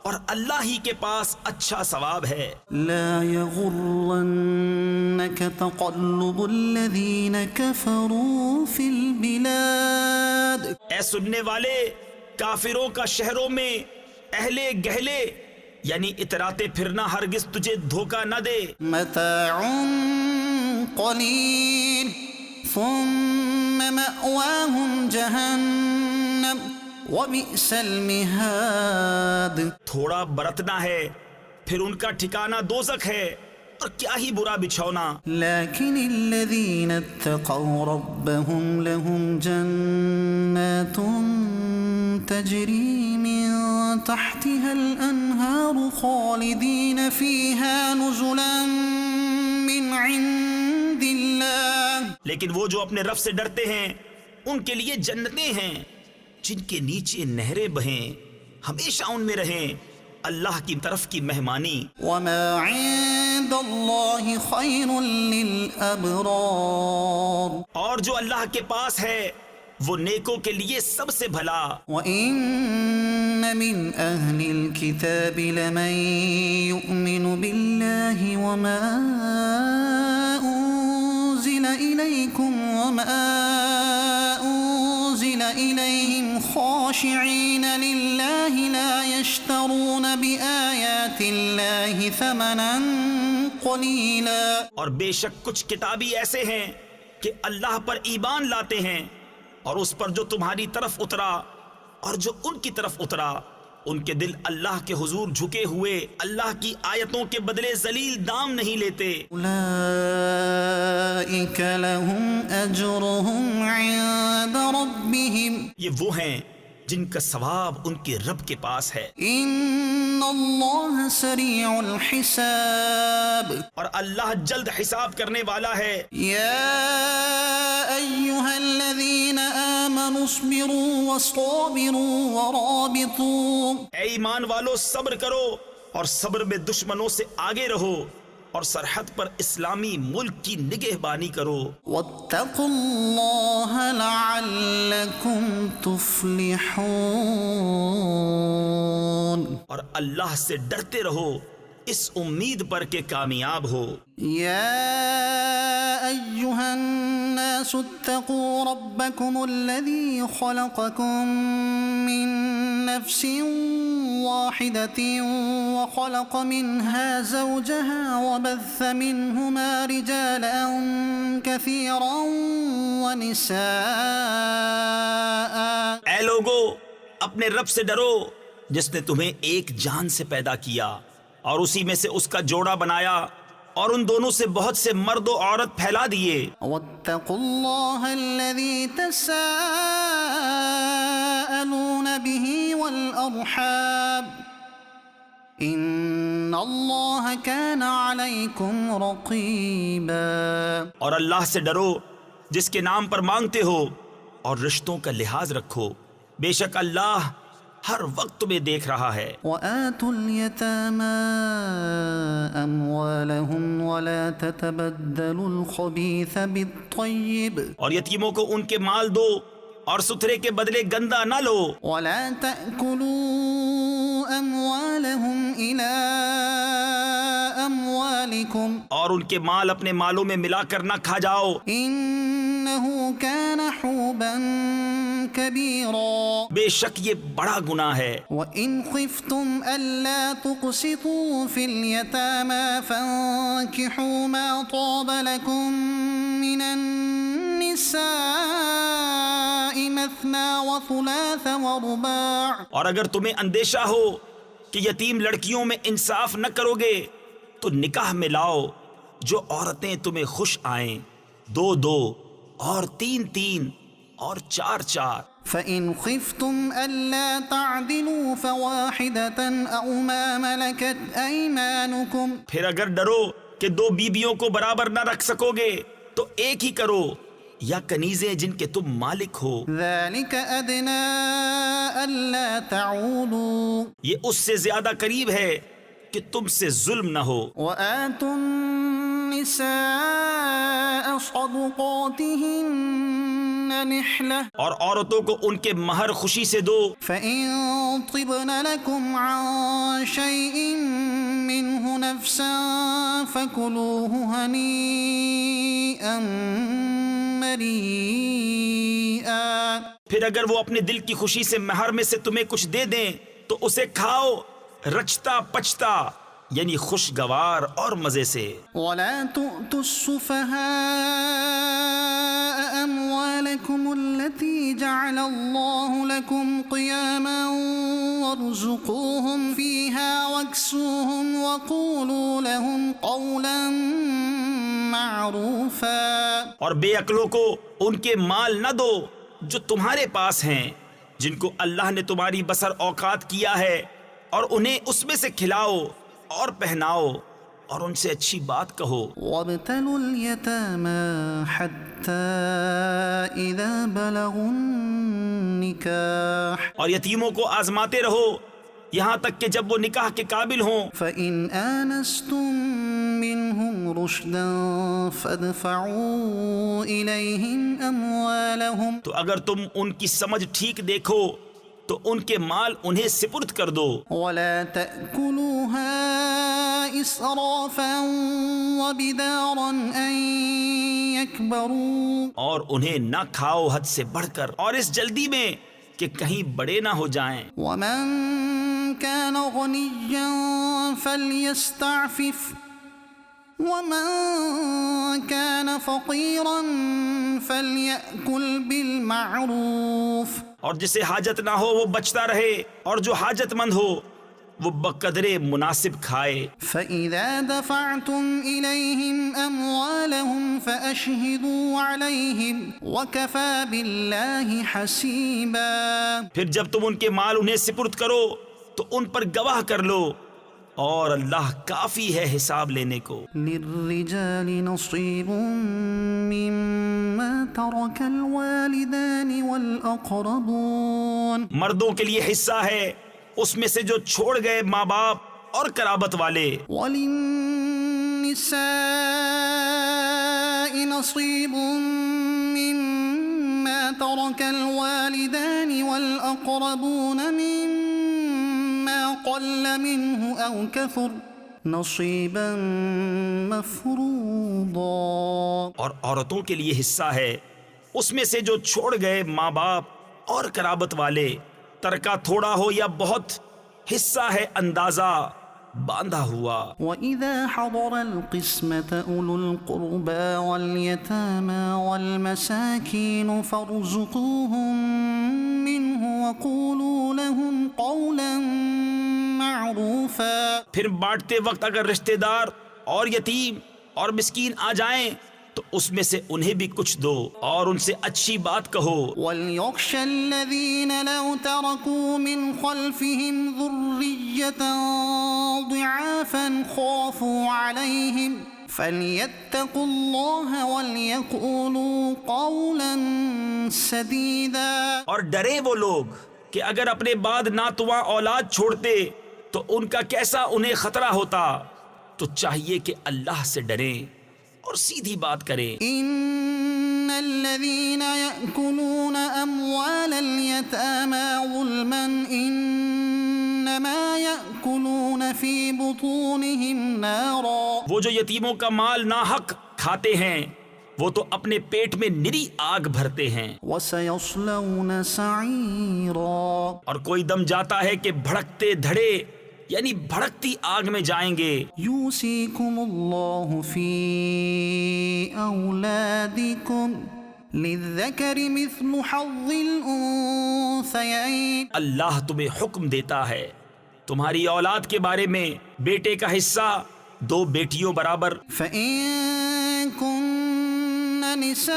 [SPEAKER 2] اور اللہ ہی کے پاس اچھا ثواب ہے۔
[SPEAKER 1] لا يغرنك تقلب الذين كفروا في البلاد۔
[SPEAKER 2] اے سننے والے، کافروں کا شہروں میں اہل گہلے یعنی اتراتے پھرنا ہرگز تجھے دھوکہ نہ دے۔
[SPEAKER 1] متاع قلیل ثم مأواهم جہنم وبئس المہاد۔
[SPEAKER 2] تھوڑا برتنا ہے پھر ان کا ٹھکانہ دوزخ ہے، اور کیا ہی برا بچھونا۔
[SPEAKER 1] لیکن الذین اتقوا ربهم لهم جنات تجری من تحتها الانہار خالدین فیہا نزلا من عند اللہ۔
[SPEAKER 2] لیکن وہ جو اپنے رب سے ڈرتے ہیں ان کے لیے جنتیں ہیں جن کے نیچے نہریں بہیں، ہمیشہ ان میں رہیں، اللہ کی طرف کی مہمانی۔
[SPEAKER 1] وما عند اللہ خیر للابرار۔
[SPEAKER 2] اور جو اللہ کے پاس ہے وہ نیکوں کے لیے سب سے بھلا۔
[SPEAKER 1] وَإِنَّ مِنْ أَهْلِ الْكِتَابِ لَمَنْ يُؤْمِنُ بِاللَّهِ وَمَا أُنزِلَ إِلَيْكُمْ وَمَا أُنزِلَ إِلَيْهِمْ خَاشِعِينَ لِلَّهِ لَا يَشْتَرُونَ بِآيَاتِ اللَّهِ ثَمَنًا قَلِيلًا۔
[SPEAKER 2] اور بے شک کچھ کتابی ایسے ہیں کہ اللہ پر ایمان لاتے ہیں اور اس پر جو تمہاری طرف اترا اور جو ان کی طرف اترا، ان کے دل اللہ کے حضور جھکے ہوئے اللہ کی آیتوں کے بدلے ذلیل دام نہیں لیتے۔
[SPEAKER 1] اولئک لهم اجرهم عند ربهم۔
[SPEAKER 2] یہ وہ ہیں جن کا ثواب ان کے رب کے پاس ہے۔
[SPEAKER 1] ان اللہ سریع الحساب۔
[SPEAKER 2] اور اللہ جلد حساب کرنے والا ہے۔
[SPEAKER 1] یا ایھا الذین آمنوا اصبروا وصابروا ورابطوا۔
[SPEAKER 2] اے ایمان والو، صبر کرو اور صبر میں دشمنوں سے آگے رہو اور سرحد پر اسلامی ملک کی نگہبانی کرو۔
[SPEAKER 1] واتقوا اللہ لعلکم تفلحون۔
[SPEAKER 2] اور اللہ سے ڈرتے رہو اس امید پر کہ کامیاب ہو۔
[SPEAKER 1] یا ایھا الناس اتقوا ربکم الذی خلقکم من نفس واحدة وخلق منها زوجها وبث منهما رجالا كثيرا ونساء۔
[SPEAKER 2] اے لوگو، اپنے رب سے ڈرو جس نے تمہیں ایک جان سے پیدا کیا اور اسی میں سے اس کا جوڑا بنایا اور ان دونوں سے بہت سے مرد و عورت پھیلا دیے۔
[SPEAKER 1] واتقوا اللہ الذی تساءلون به والارحام ان اللہ کان علیکم رقیبا۔
[SPEAKER 2] اور اللہ سے ڈرو جس کے نام پر مانگتے ہو اور رشتوں کا لحاظ رکھو، بے شک اللہ ہر وقت تمہیں دیکھ رہا ہے۔
[SPEAKER 1] وآتوا اليتامى أموالهم ولا تتبدلوا الخبيث بالطيب
[SPEAKER 2] اور یتیموں کو ان کے مال دو اور ستھرے کے بدلے گندا نہ لو،
[SPEAKER 1] ولا تأكلوا أموالهم إلى أموالكم
[SPEAKER 2] اور ان کے مال اپنے مالوں میں ملا کر نہ کھا جاؤ،
[SPEAKER 1] إنه كان حوبا كبيرا
[SPEAKER 2] بے شک یہ بڑا گناہ ہے۔
[SPEAKER 1] وَإِنْ خِفْتُمْ أَلَّا تُقْسِطُوا فِي الْيَتَامَى فَانكِحُوا مَا طَابَ لَكُم مِّنَ النِّسَاءِ مَثْنَىٰ وَثُلَاثَ وَرُبَاعَ،
[SPEAKER 2] اور اگر تمہیں اندیشہ ہو کہ یتیم لڑکیوں میں انصاف نہ کرو گے تو نکاح میں لاؤ جو عورتیں تمہیں خوش آئیں، 2 2 اور 3 3 اور 4 4۔
[SPEAKER 1] فَإِنْ خِفْتُمْ أَلَّا تَعْدِلُوا فَوَاحِدَةً أَوْ مَا مَلَكَتْ أَيْمَانُكُمْ،
[SPEAKER 2] پھر اگر ڈرو کہ 2 بیویوں کو برابر نہ رکھ سکو گے تو ایک ہی کرو، یا کنیزیں جن کے تم مالک ہو،
[SPEAKER 1] ذَلِكَ أَدْنَىٰ أَلَّا تَعُولُوا،
[SPEAKER 2] یہ اس سے زیادہ قریب ہے کہ تم سے ظلم نہ ہو۔
[SPEAKER 1] وَآتُوا النِّسَاءَ صَدُقَاتِهِنَّ نِحْلَةً،
[SPEAKER 2] اور عورتوں کو ان کے مہر خوشی سے دو،
[SPEAKER 1] فَإِن طِبْنَ لَكُمْ عَن شَيْءٍ مِّنْهُ نَفْسًا فَكُلُوهُ هَنِيئًا مَّرِيئًا،
[SPEAKER 2] پھر اگر وہ اپنے دل کی خوشی سے مہر میں سے تمہیں کچھ دے دیں تو اسے کھاؤ رچتا پچتا، یعنی خوشگوار اور مزے سے۔
[SPEAKER 1] وَلَا تُؤْتُوا السُّفَهَاءَ أَمْوَالَكُمُ الَّتِي جَعَلَ اللَّهُ لَكُمْ قِيَامًا وَارْزُقُوهُمْ فِيهَا وَاكْسُوهُمْ وَقُولُوا لَهُمْ قَوْلًا مَّعْرُوفًا،
[SPEAKER 2] اور بے عقلوں کو ان کے مال نہ دو جو تمہارے پاس ہیں، جن کو اللہ نے تمہاری بسر اوقات کیا ہے، اور انہیں اس میں سے کھلاؤ اور پہناؤ اور ان سے اچھی بات کہو۔
[SPEAKER 1] وَابْتَلُوا الْيَتَامَى حَتَّى إِذَا بَلَغُوا النِّكَاحَ،
[SPEAKER 2] اور یتیموں کو آزماتے رہو یہاں تک کہ جب وہ نکاح کے قابل ہوں،
[SPEAKER 1] فَإِنْ آنَسْتُم مِّنْهُمْ رُشْدًا فَادْفَعُوا إِلَيْهِمْ أَمْوَالَهُمْ،
[SPEAKER 2] تو اگر تم ان کی سمجھ ٹھیک دیکھو تو ان کے مال انہیں سپرد کر دو،
[SPEAKER 1] وَلَا تَأْكُلُوهَا إِسْرَافًا وَبِدَارًا أَن يَكْبَرُوا،
[SPEAKER 2] اور انہیں نہ کھاؤ حد سے بڑھ کر اور اس جلدی میں کہ کہیں بڑے نہ ہو جائیں۔
[SPEAKER 1] وَمَن كَانَ غَنِيًّا فَلْيَسْتَعْفِفْ وَمَن كَانَ فَقِيرًا فَلْيَأْكُلْ بِالْمَعْرُوفِ،
[SPEAKER 2] اور جسے حاجت نہ ہو وہ بچتا رہے، اور جو حاجت مند ہو وہ بقدرے مناسب کھائے۔
[SPEAKER 1] فَإِذَا دَفَعْتُمْ إِلَيْهِمْ أَمْوَالَهُمْ فَأَشْهِدُوا عَلَيْهِمْ وَكَفَى بِاللَّهِ حَسِيبًا،
[SPEAKER 2] پھر جب تم ان کے مال انہیں سپرد کرو تو ان پر گواہ کر لو، اور اللہ کافی ہے حساب لینے کو۔
[SPEAKER 1] لِلرِّجَالِ نَصِيبٌ مِّمَّا تَرَكَ الْوَالِدَانِ وَالْأَقْرَبُونَ،
[SPEAKER 2] مردوں کے لیے حصہ ہے اس میں سے جو چھوڑ گئے ماں باپ اور قرابت والے،
[SPEAKER 1] وَلِلنِّسَاءِ نَصِيبٌ مِّمَّا تَرَكَ الْوَالِدَانِ وَالْأَقْرَبُونَ مِمَّا قَلَّ مِنْهُ أَوْ كَثُرَ نَصِيبًا مَّفْرُوضًا،
[SPEAKER 2] اور عورتوں کے لیے حصہ ہے اس میں سے جو چھوڑ گئے ماں باپ اور قرابت والے، ترکہ تھوڑا ہو یا بہت، حصہ ہے اندازہ باندھا ہوا۔
[SPEAKER 1] وَإِذَا حَضَرَ الْقِسْمَةَ أُولُو الْقُرْبَى وَالْيَتَامَى وَالْمَسَاكِينُ فَارْزُقُوهُم مِّنْهُ وَقُولُوا لَهُمْ قَوْلًا مَّعْرُوفًا،
[SPEAKER 2] پھر بانٹتے وقت اگر رشتہ دار اور یتیم اور مسکین آ جائیں تو اس میں سے انہیں بھی کچھ دو اور ان سے اچھی بات کہو۔
[SPEAKER 1] وَلْيَخْشَ الَّذِينَ لَوْ تَرَكُوا مِنْ خَلْفِهِمْ ذُرِّيَّةً ضِعَافًا خَافُوا عَلَيْهِمْ فَلْيَتَّقُوا اللَّهَ وَلْيَقُولُوا قَوْلًا سَدِيدًا،
[SPEAKER 2] اور ڈرے وہ لوگ کہ اگر اپنے بعد ناتواں اولاد چھوڑتے تو ان کا کیسا انہیں خطرہ ہوتا، تو چاہیے کہ اللہ سے ڈریں اور سیدھی بات کریں۔
[SPEAKER 1] إِنَّ الَّذِينَ يَأْكُلُونَ أَمْوَالَ الْيَتَامَى ظُلْمًا إِنَّمَا يَأْكُلُونَ فِي بُطُونِهِمْ نَارًا،
[SPEAKER 2] وہ جو یتیموں کا مال ناحق کھاتے ہیں وہ تو اپنے پیٹ میں نری آگ بھرتے ہیں،
[SPEAKER 1] وَسَيَصْلَوْنَ سَعِيرًا،
[SPEAKER 2] اور کوئی دم جاتا ہے کہ بھڑکتے دھڑے یعنی بھڑکتی آگ میں جائیں گے۔
[SPEAKER 1] يُوصِيكُمُ اللَّهُ فِي أَوْلَادِكُمْ لِلذَّكَرِ مِثْلُ حَظِّ الْأُنثَيَيْنِ،
[SPEAKER 2] اللہ تمہیں حکم دیتا ہے تمہاری اولاد کے بارے میں بیٹے کا حصہ دو بیٹیوں برابر۔
[SPEAKER 1] فَإِن كُنَّ نِسَاءً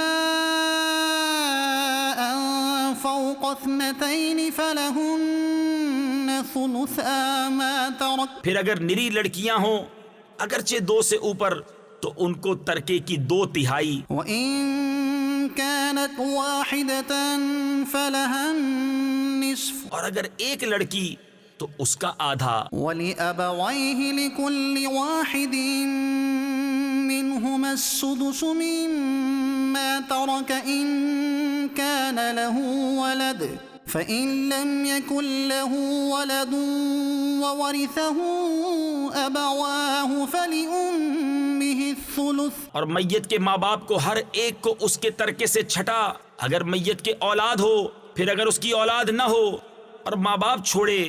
[SPEAKER 1] فَوْقَ اثْنَتَيْنِ فَلَهُنَّ ثُلُثَا مَا تَرَكَ،
[SPEAKER 2] پھر اگر نری لڑکیاں ہوں اگرچہ دو سے اوپر تو ان کو ترکے کی 2/3۔
[SPEAKER 1] وَإِن كَانَتْ وَاحِدَةً فَلَهَا النِّصْفُ،
[SPEAKER 2] اور اگر ایک لڑکی تو اس کا آدھا۔
[SPEAKER 1] وَلِأَبَوَيْهِ لِكُلِّ وَاحِدٍ مِّنْهُمَا السُّدُسُ مِمَّا تَرَكَ إِن كَانَ لَهُ وَلَدٌ، فَإِن لَّمْ يَكُن لَّهُ وَلَدٌ وَوَرِثَهُ أَبَوَاهُ فَلِأُمِّهِ الثُّلُثُ،
[SPEAKER 2] اور میت کے ماں باپ کو ہر ایک کو اس کے ترکے سے چھٹا اگر میت کے اولاد ہو، پھر اگر اس کی اولاد نہ ہو اور ماں باپ چھوڑے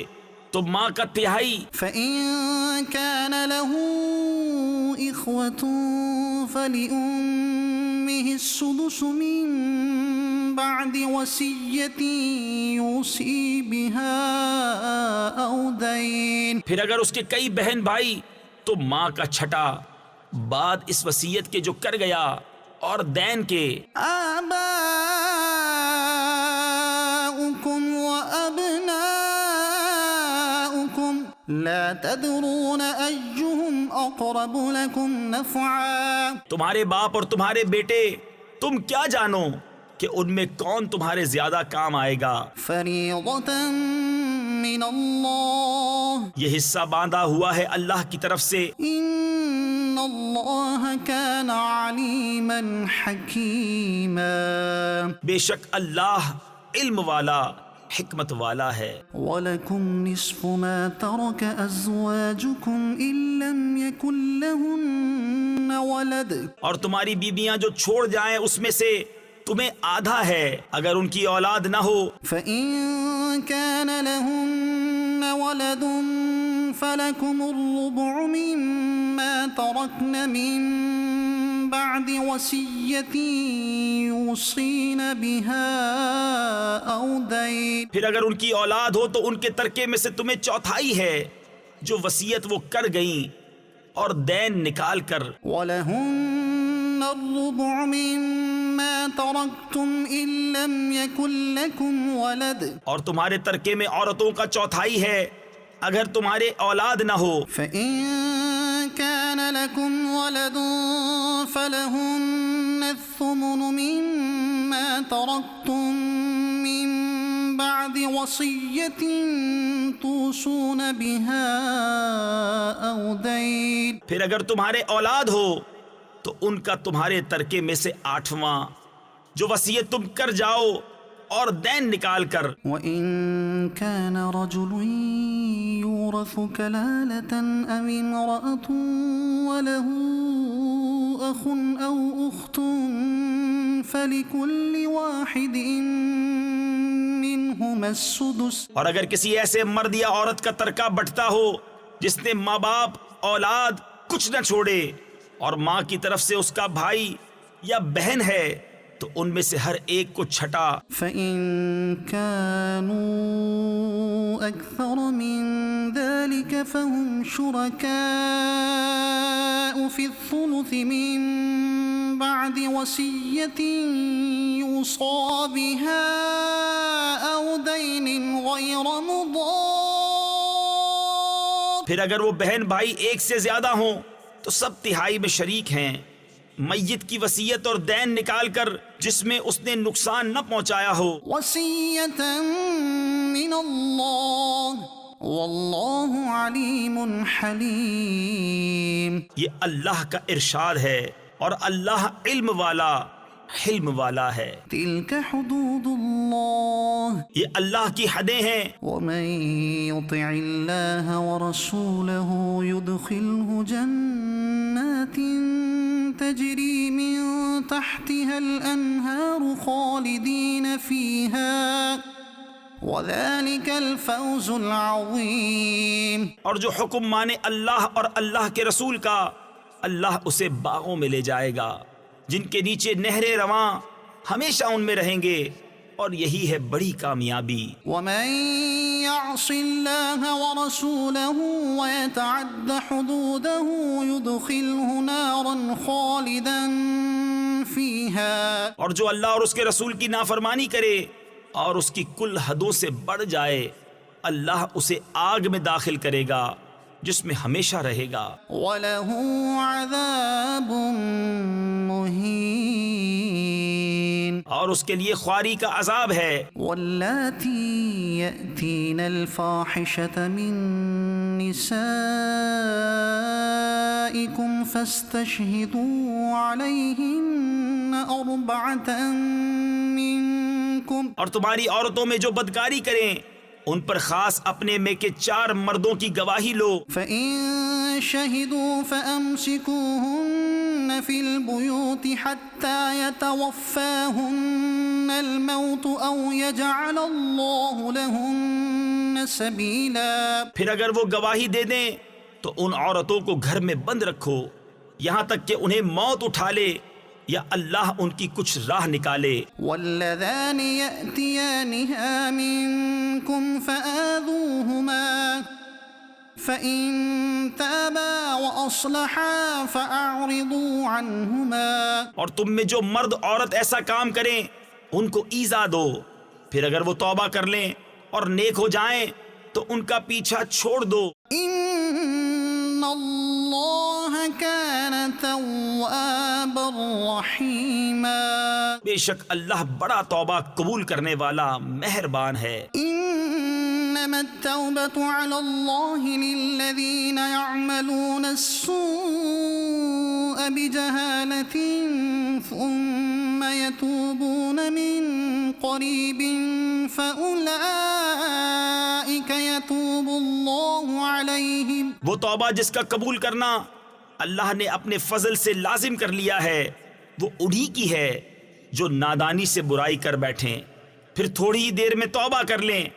[SPEAKER 2] تو ماں کا 1/3۔
[SPEAKER 1] فَإِن كَانَ لَهُ إِخْوَةٌ فَلِأُمِّهِ السُّدُسُ مِن بَعْدِ وَصِيَّةٍ يُوصِي بِهَا أَوْ دَيْنٍ،
[SPEAKER 2] پھر اگر اس کے کئی بہن بھائی تو ماں کا 6 بعد اس وصیت کے جو کر گیا اور دین کے۔
[SPEAKER 1] آباؤكم وأبناؤكم لا تدرون أيهم أقرب لكم نفعا،
[SPEAKER 2] تمہارے باپ اور تمہارے بیٹے تم کیا جانو کہ ان میں کون تمہارے زیادہ کام آئے گا۔
[SPEAKER 1] فريضة من الله،
[SPEAKER 2] یہ حصہ باندھا ہوا ہے اللہ کی طرف سے۔
[SPEAKER 1] إن الله كان عليما حكيما،
[SPEAKER 2] بے شک اللہ علم والا حکمت والا ہے۔
[SPEAKER 1] وَلَكُمْ نِصْفُ مَا تَرَكَ أَزْوَاجُكُمْ إِن لَّمْ يَكُن لَّهُنَّ وَلَدٌ،
[SPEAKER 2] اور تمہاری بیویاں جو چھوڑ جائیں اس میں سے تمہیں آدھا ہے اگر ان کی اولاد نہ ہو۔
[SPEAKER 1] فَإِن كَانَ لَهُنَّ وَلَدٌ فَلَكُمُ الرُّبُعُ مِمَّا تَرَكْنَ مِن بَعْدِ وَصِيَّةٍ يُوصِينَ بِهَا أَوْ دَيْنٍ،
[SPEAKER 2] پھر اگر ان کی اولاد ہو تو ان کے ترکے میں سے تمہیں 1/4 ہے جو وصیت وہ کر گئیں اور دین نکال کر۔
[SPEAKER 1] وَلَهُنَّ الرُّبُعُ مِمَّا تَرَكْتُمْ إِن لَّمْ يَكُن لَّكُمْ وَلَدٌ،
[SPEAKER 2] اور تمہارے ترکے میں عورتوں کا 1/4 ہے اگر تمہارے اولاد نہ ہو۔
[SPEAKER 1] فَإِن كَانَ لَكُمْ وَلَدٌ فَلَهُنَّ الثُّمُنُ مِمَّا تَرَكْتُم مِّن بَعْدِ وَصِيَّةٍ تُوصُونَ بِهَا أَوْ دَيْنٍ،
[SPEAKER 2] پھر اگر تمہارے اولاد ہو تو ان کا تمہارے ترکے میں سے 8واں جو وصیت تم کر جاؤ اور دین نکال کر۔
[SPEAKER 1] وَإِن كَانَ رَجُلٌ يُورَثُ كَلَالَةً أَوِ امْرَأَةٌ وَلَهُ أَخٌ أَوْ أُخْتٌ فَلِكُلِّ وَاحِدٍ مِّنْهُمَا السُّدُسُ،
[SPEAKER 2] اور اگر کسی ایسے مرد یا عورت کا ترکہ بٹتا ہو جس نے ماں باپ اولاد کچھ نہ چھوڑے اور ماں کی طرف سے اس کا بھائی یا بہن ہے تو ان میں سے ہر ایک کو 6۔
[SPEAKER 1] فَإِن كَانُوا أَكْثَرَ مِن ذَلِكَ فَهُمْ شُرَكَاءُ فِي الثُّلُثِ مِن بَعْدِ وَصِيَّةٍ يُوصَى بِهَا أَوْ دَيْنٍ غَيْرَ مُضَارٍّ،
[SPEAKER 2] پھر اگر وہ بہن بھائی ایک سے زیادہ ہوں تو سب تہائی میں شریک ہیں۔ میت کی وصیت اور دین نکال کر جس میں اس نے نقصان نہ پہنچایا ہو۔
[SPEAKER 1] وصیۃ من اللہ واللہ علیم حلیم۔
[SPEAKER 2] یہ اللہ کا ارشاد ہے اور اللہ علم والا حلم والا ہے۔
[SPEAKER 1] تلک حدود اللہ
[SPEAKER 2] یہ اللہ کی حدیں ہیں۔
[SPEAKER 1] ومن يطع اللہ ورسولہ يدخلہ جنات تجری من تحتها الانہار خالدین فیہا وذلك الفوز العظیم۔
[SPEAKER 2] اور جو حکم مانے اللہ اور اللہ کے رسول کا، اللہ اسے باغوں میں لے جائے گا جن کے نیچے نہریں رواں، ہمیشہ ان میں رہیں گے، اور یہی ہے بڑی کامیابی۔
[SPEAKER 1] ومن يعص اللہ ورسولہ ويتعد حدودہ يدخلہ نارا خالدا فیہا۔
[SPEAKER 2] اور جو اللہ اور اس کے رسول کی نافرمانی کرے اور اس کی کل حدوں سے بڑھ جائے، اللہ اسے آگ میں داخل کرے گا جس میں ہمیشہ رہے گا۔
[SPEAKER 1] وَلَهُ عَذَابٌ مُهِينٌ۔
[SPEAKER 2] اور اس کے لیے خواری کا عذاب ہے۔
[SPEAKER 1] وَاللَّاتِي يَأْتِينَ الْفَاحِشَةَ مِن نِّسَائِكُمْ فَاسْتَشْهِدُوا عَلَيْهِنَّ أَرْبَعَةً مِّنكُمْ۔
[SPEAKER 2] اور تمہاری عورتوں میں جو بدکاری کریں ان پر خاص اپنے میں کے 4 مردوں کی گواہی لو۔
[SPEAKER 1] فَإِن شَهِدُوا فَأَمْسِكُوهُنَّ فِي الْبُيُوتِ حَتَّى يَتَوَفَّاهُنَّ الْمَوْتُ أَوْ يَجْعَلَ اللَّهُ لَهُنَّ سَبِيلًا۔
[SPEAKER 2] پھر اگر وہ گواہی دے دیں تو ان عورتوں کو گھر میں بند رکھو یہاں تک کہ انہیں موت اٹھا لے یا اللہ ان کی کچھ راہ نکالے۔
[SPEAKER 1] وَاللَّذَانِ يَأْتِيَانِهَا مِنكُمْ فَآذُوهُمَا فَإِن تَابَا وَأَصْلَحَا فَأَعْرِضُوا عَنْهُمَا۔
[SPEAKER 2] اور تم میں جو مرد عورت ایسا کام کریں ان کو ایذا دو، پھر اگر وہ توبہ کر لیں اور نیک ہو جائیں تو ان کا پیچھا چھوڑ دو۔
[SPEAKER 1] إِنَّ اللَّهَ كَانَ تَوَّابًا رَحِيمًا۔
[SPEAKER 2] بے شک اللہ بڑا توبہ قبول کرنے والا مہربان ہے۔
[SPEAKER 1] إنما التوبة على الله للذين يعملون السوء بجهالة ثم يتوبون من قريب فأولئك يتوب الله عليهم۔
[SPEAKER 2] وہ توبہ جس کا قبول کرنا اللہ نے اپنے فضل سے لازم کر لیا ہے وہ انہی کی ہے جو نادانی سے برائی کر بیٹھیں پھر تھوڑی ہی دیر میں توبہ کر لیں،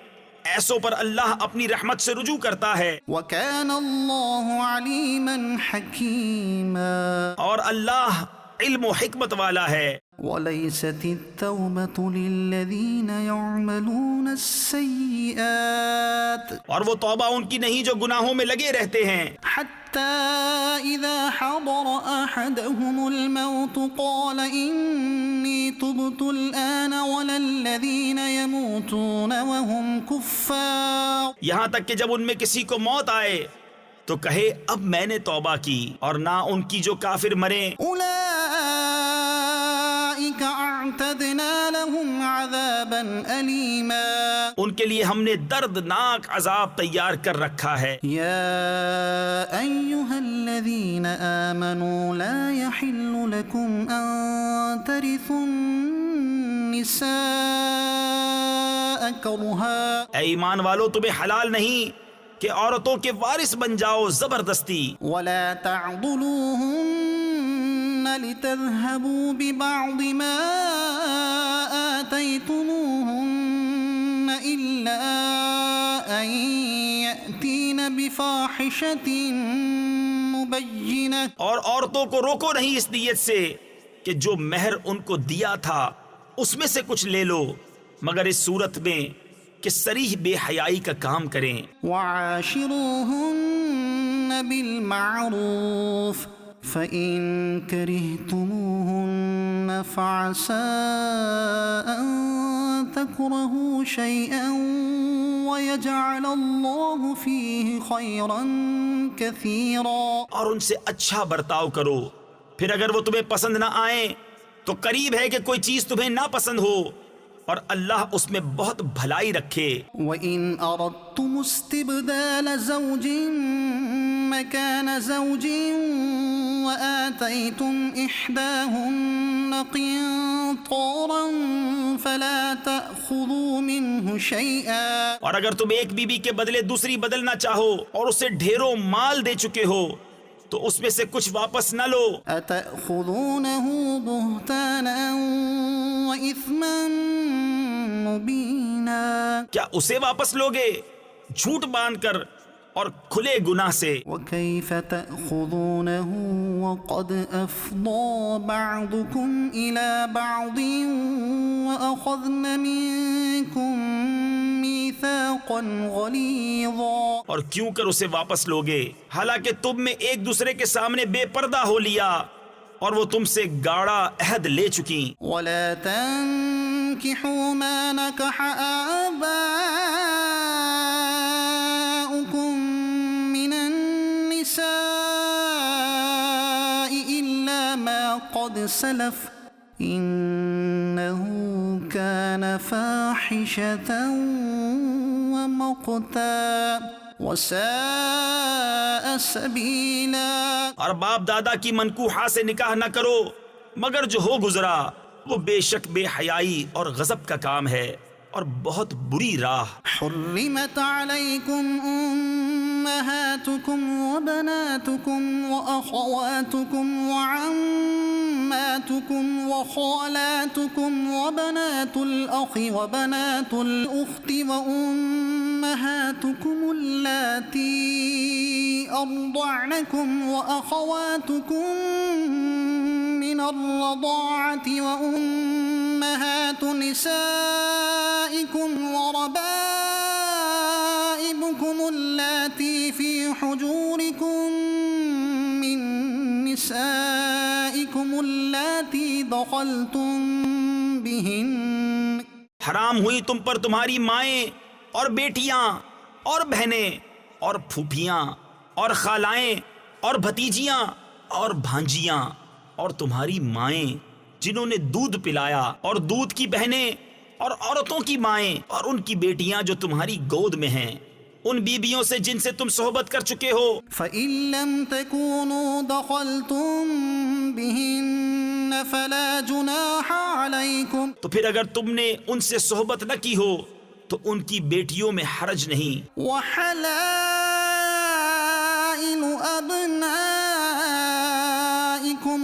[SPEAKER 2] ایسوں پر اللہ اپنی رحمت سے رجوع کرتا ہے۔
[SPEAKER 1] وَكَانَ اللَّهُ عَلِيمًا حَكِيمًا۔
[SPEAKER 2] اور اللہ علم و حکمت والا ہے۔
[SPEAKER 1] وَلَيْسَتِ التَّوْبَةُ لِلَّذِينَ يَعْمَلُونَ السَّيِّئَاتِ
[SPEAKER 2] اور وہ توبہ ان کی نہیں جو گناہوں میں لگے رہتے ہیں،
[SPEAKER 1] حَتَّى إِذَا حَضَرَ أَحَدَهُمُ الْمَوْتُ قَالَ إِنِّي تُبْتُ الْآنَ وَلَا الَّذِينَ يَمُوتُونَ وَهُمْ كُفَّارٌ۔
[SPEAKER 2] یہاں تک کہ جب ان میں کسی کو موت آئے تو کہے اب میں نے توبہ کی، اور نہ ان کی جو کافر مریں۔
[SPEAKER 1] أُولَئِكَ أَعْتَدْنَا لَهُمْ عَذَابًا أَلِيمًا۔
[SPEAKER 2] ان کے لیے ہم نے دردناک عذاب تیار کر رکھا ہے۔
[SPEAKER 1] يا أيها الذين آمنوا لا يحل لكم أن ترثوا النساء كرها۔
[SPEAKER 2] اے ایمان والو تمہیں حلال نہیں کہ عورتوں کے وارث بن جاؤ زبردستی،
[SPEAKER 1] ولا تعضلوهن لتذهبوا ببعض ما آتيتموهن إلا أن يأتين بفاحشة مبينة۔
[SPEAKER 2] اور عورتوں کو روکو نہیں اس نیت سے کہ جو مہر ان کو دیا تھا اس میں سے کچھ لے لو، مگر اس صورت میں کہ صریح بے حیائی کا کام کریں۔
[SPEAKER 1] وعاشروهن بالمعروف فإن كرهتموهن فعسى أن تكرهوا شيئا ويجعل الله فيه خيرا كثيرا.
[SPEAKER 2] اور ان سے اچھا برتاؤ کرو، پھر اگر وہ تمہیں پسند نہ آئیں تو قریب ہے کہ کوئی چیز تمہیں ناپسند ہو، اور اللہ اس میں بہت بھلائی رکھے.
[SPEAKER 1] وَإِنْ أَرَدْتُمُ اسْتِبْدَالَ زَوْجٍ مَكَانَ زَوْجٍ وَآتَيْتُمْ إِحْدَاهُنَّ قِنطَارًا فَلَا تَأْخُذُوا مِنْهُ شَيْئًا.
[SPEAKER 2] اور اگر تم ایک بیوی کے بدلے دوسری بدلنا چاہو اور اسے ڈھیروں مال دے چکے ہو تو اس میں سے کچھ واپس نہ لو.
[SPEAKER 1] أَتَأْخُذُونَهُ بُهْتَانًا وَإِثْمًا مُبِينًا.
[SPEAKER 2] کیا اسے واپس لوگے جھوٹ باندھ کر اور کھلے گناہ سے؟
[SPEAKER 1] وَكَيْفَ تَأْخُذُونَهُ وَقَدْ أَفْضَىٰ بَعْضُكُمْ إِلَىٰ بَعْضٍ وَأَخَذْنَ مِنكُم مِّيثَاقًا غَلِيظًا.
[SPEAKER 2] اور کیوں کر اسے واپس لوگے حالانکہ تم میں ایک دوسرے کے سامنے بے پردہ ہو لیا اور وہ تم سے گاڑا عہد لے چکی.
[SPEAKER 1] وَلَا تَنكِحُوا مَا نَكَحَ آبَاؤُكُم مِّنَ النِّسَاءِ إِلَّا مَا قَدْ سَلَفَ إِنَّهُ كَانَ فَاحِشَةً وَمَقْتًا وَسَاءَ سَبِيلًا.
[SPEAKER 2] اور باپ دادا کی منکوحہ سے نکاح نہ کرو مگر جو ہو گزرا، وہ بے شک بے حیائی اور غضب کا کام ہے اور بہت بری راہ.
[SPEAKER 1] حرمت علیکم امہاتکم وبناتکم واخواتکم وعماتکم وخالاتکم وبنات الاخ وبنات الاخت وامہاتکم اللاتی ارضعنکم واخواتکم من الرضاعة وامہات نسائکم وربائبكم اللاتي في حجوركم من نسائكم اللاتي دخلتم بهن.
[SPEAKER 2] حرام ہوئی تم پر تمہاری مائیں اور بیٹیاں اور بہنیں اور پھوپھیاں اور خالائیں اور بھتیجیاں اور بھانجیاں اور تمہاری مائیں جنہوں نے دودھ پلایا اور دودھ کی بہنیں اور عورتوں کی مائیں اور ان کی بیٹیاں جو تمہاری گود میں ہیں، ان بیبیوں سے جن سے تم صحبت کر چکے ہو.
[SPEAKER 1] فَإِن لَّمْ تَكُونُوا دَخَلْتُم بِهِنَّ فَلَا جُنَاحَ عَلَيْكُمْ.
[SPEAKER 2] تو پھر اگر تم نے ان سے صحبت نہ کی ہو تو ان کی بیٹیوں میں حرج نہیں.
[SPEAKER 1] وَحَلَائِلُ أَبْنَائِكُمُ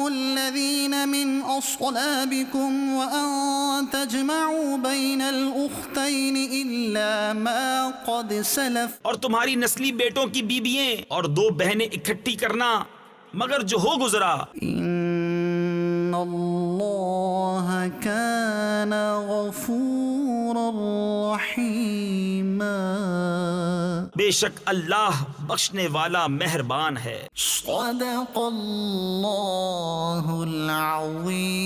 [SPEAKER 1] الَّذِينَ مِنْ أَصْلَابِكُمْ وَأَن تَجْمَعُوا بَيْنَ الْأُخْتَيْنِ إِلَّا مَا قَدْ سَلَفَ.
[SPEAKER 2] اور تمہاری نسلی بیٹوں کی بیوییں اور دو بہنیں اکٹھی کرنا مگر جو ہو گزرا.
[SPEAKER 1] إِنَّ اللَّهَ كَانَ غَفُورًا رَحِيمًا.
[SPEAKER 2] بے شک اللہ بخشنے والا مہربان ہے.
[SPEAKER 1] صدق اللہ العظیم.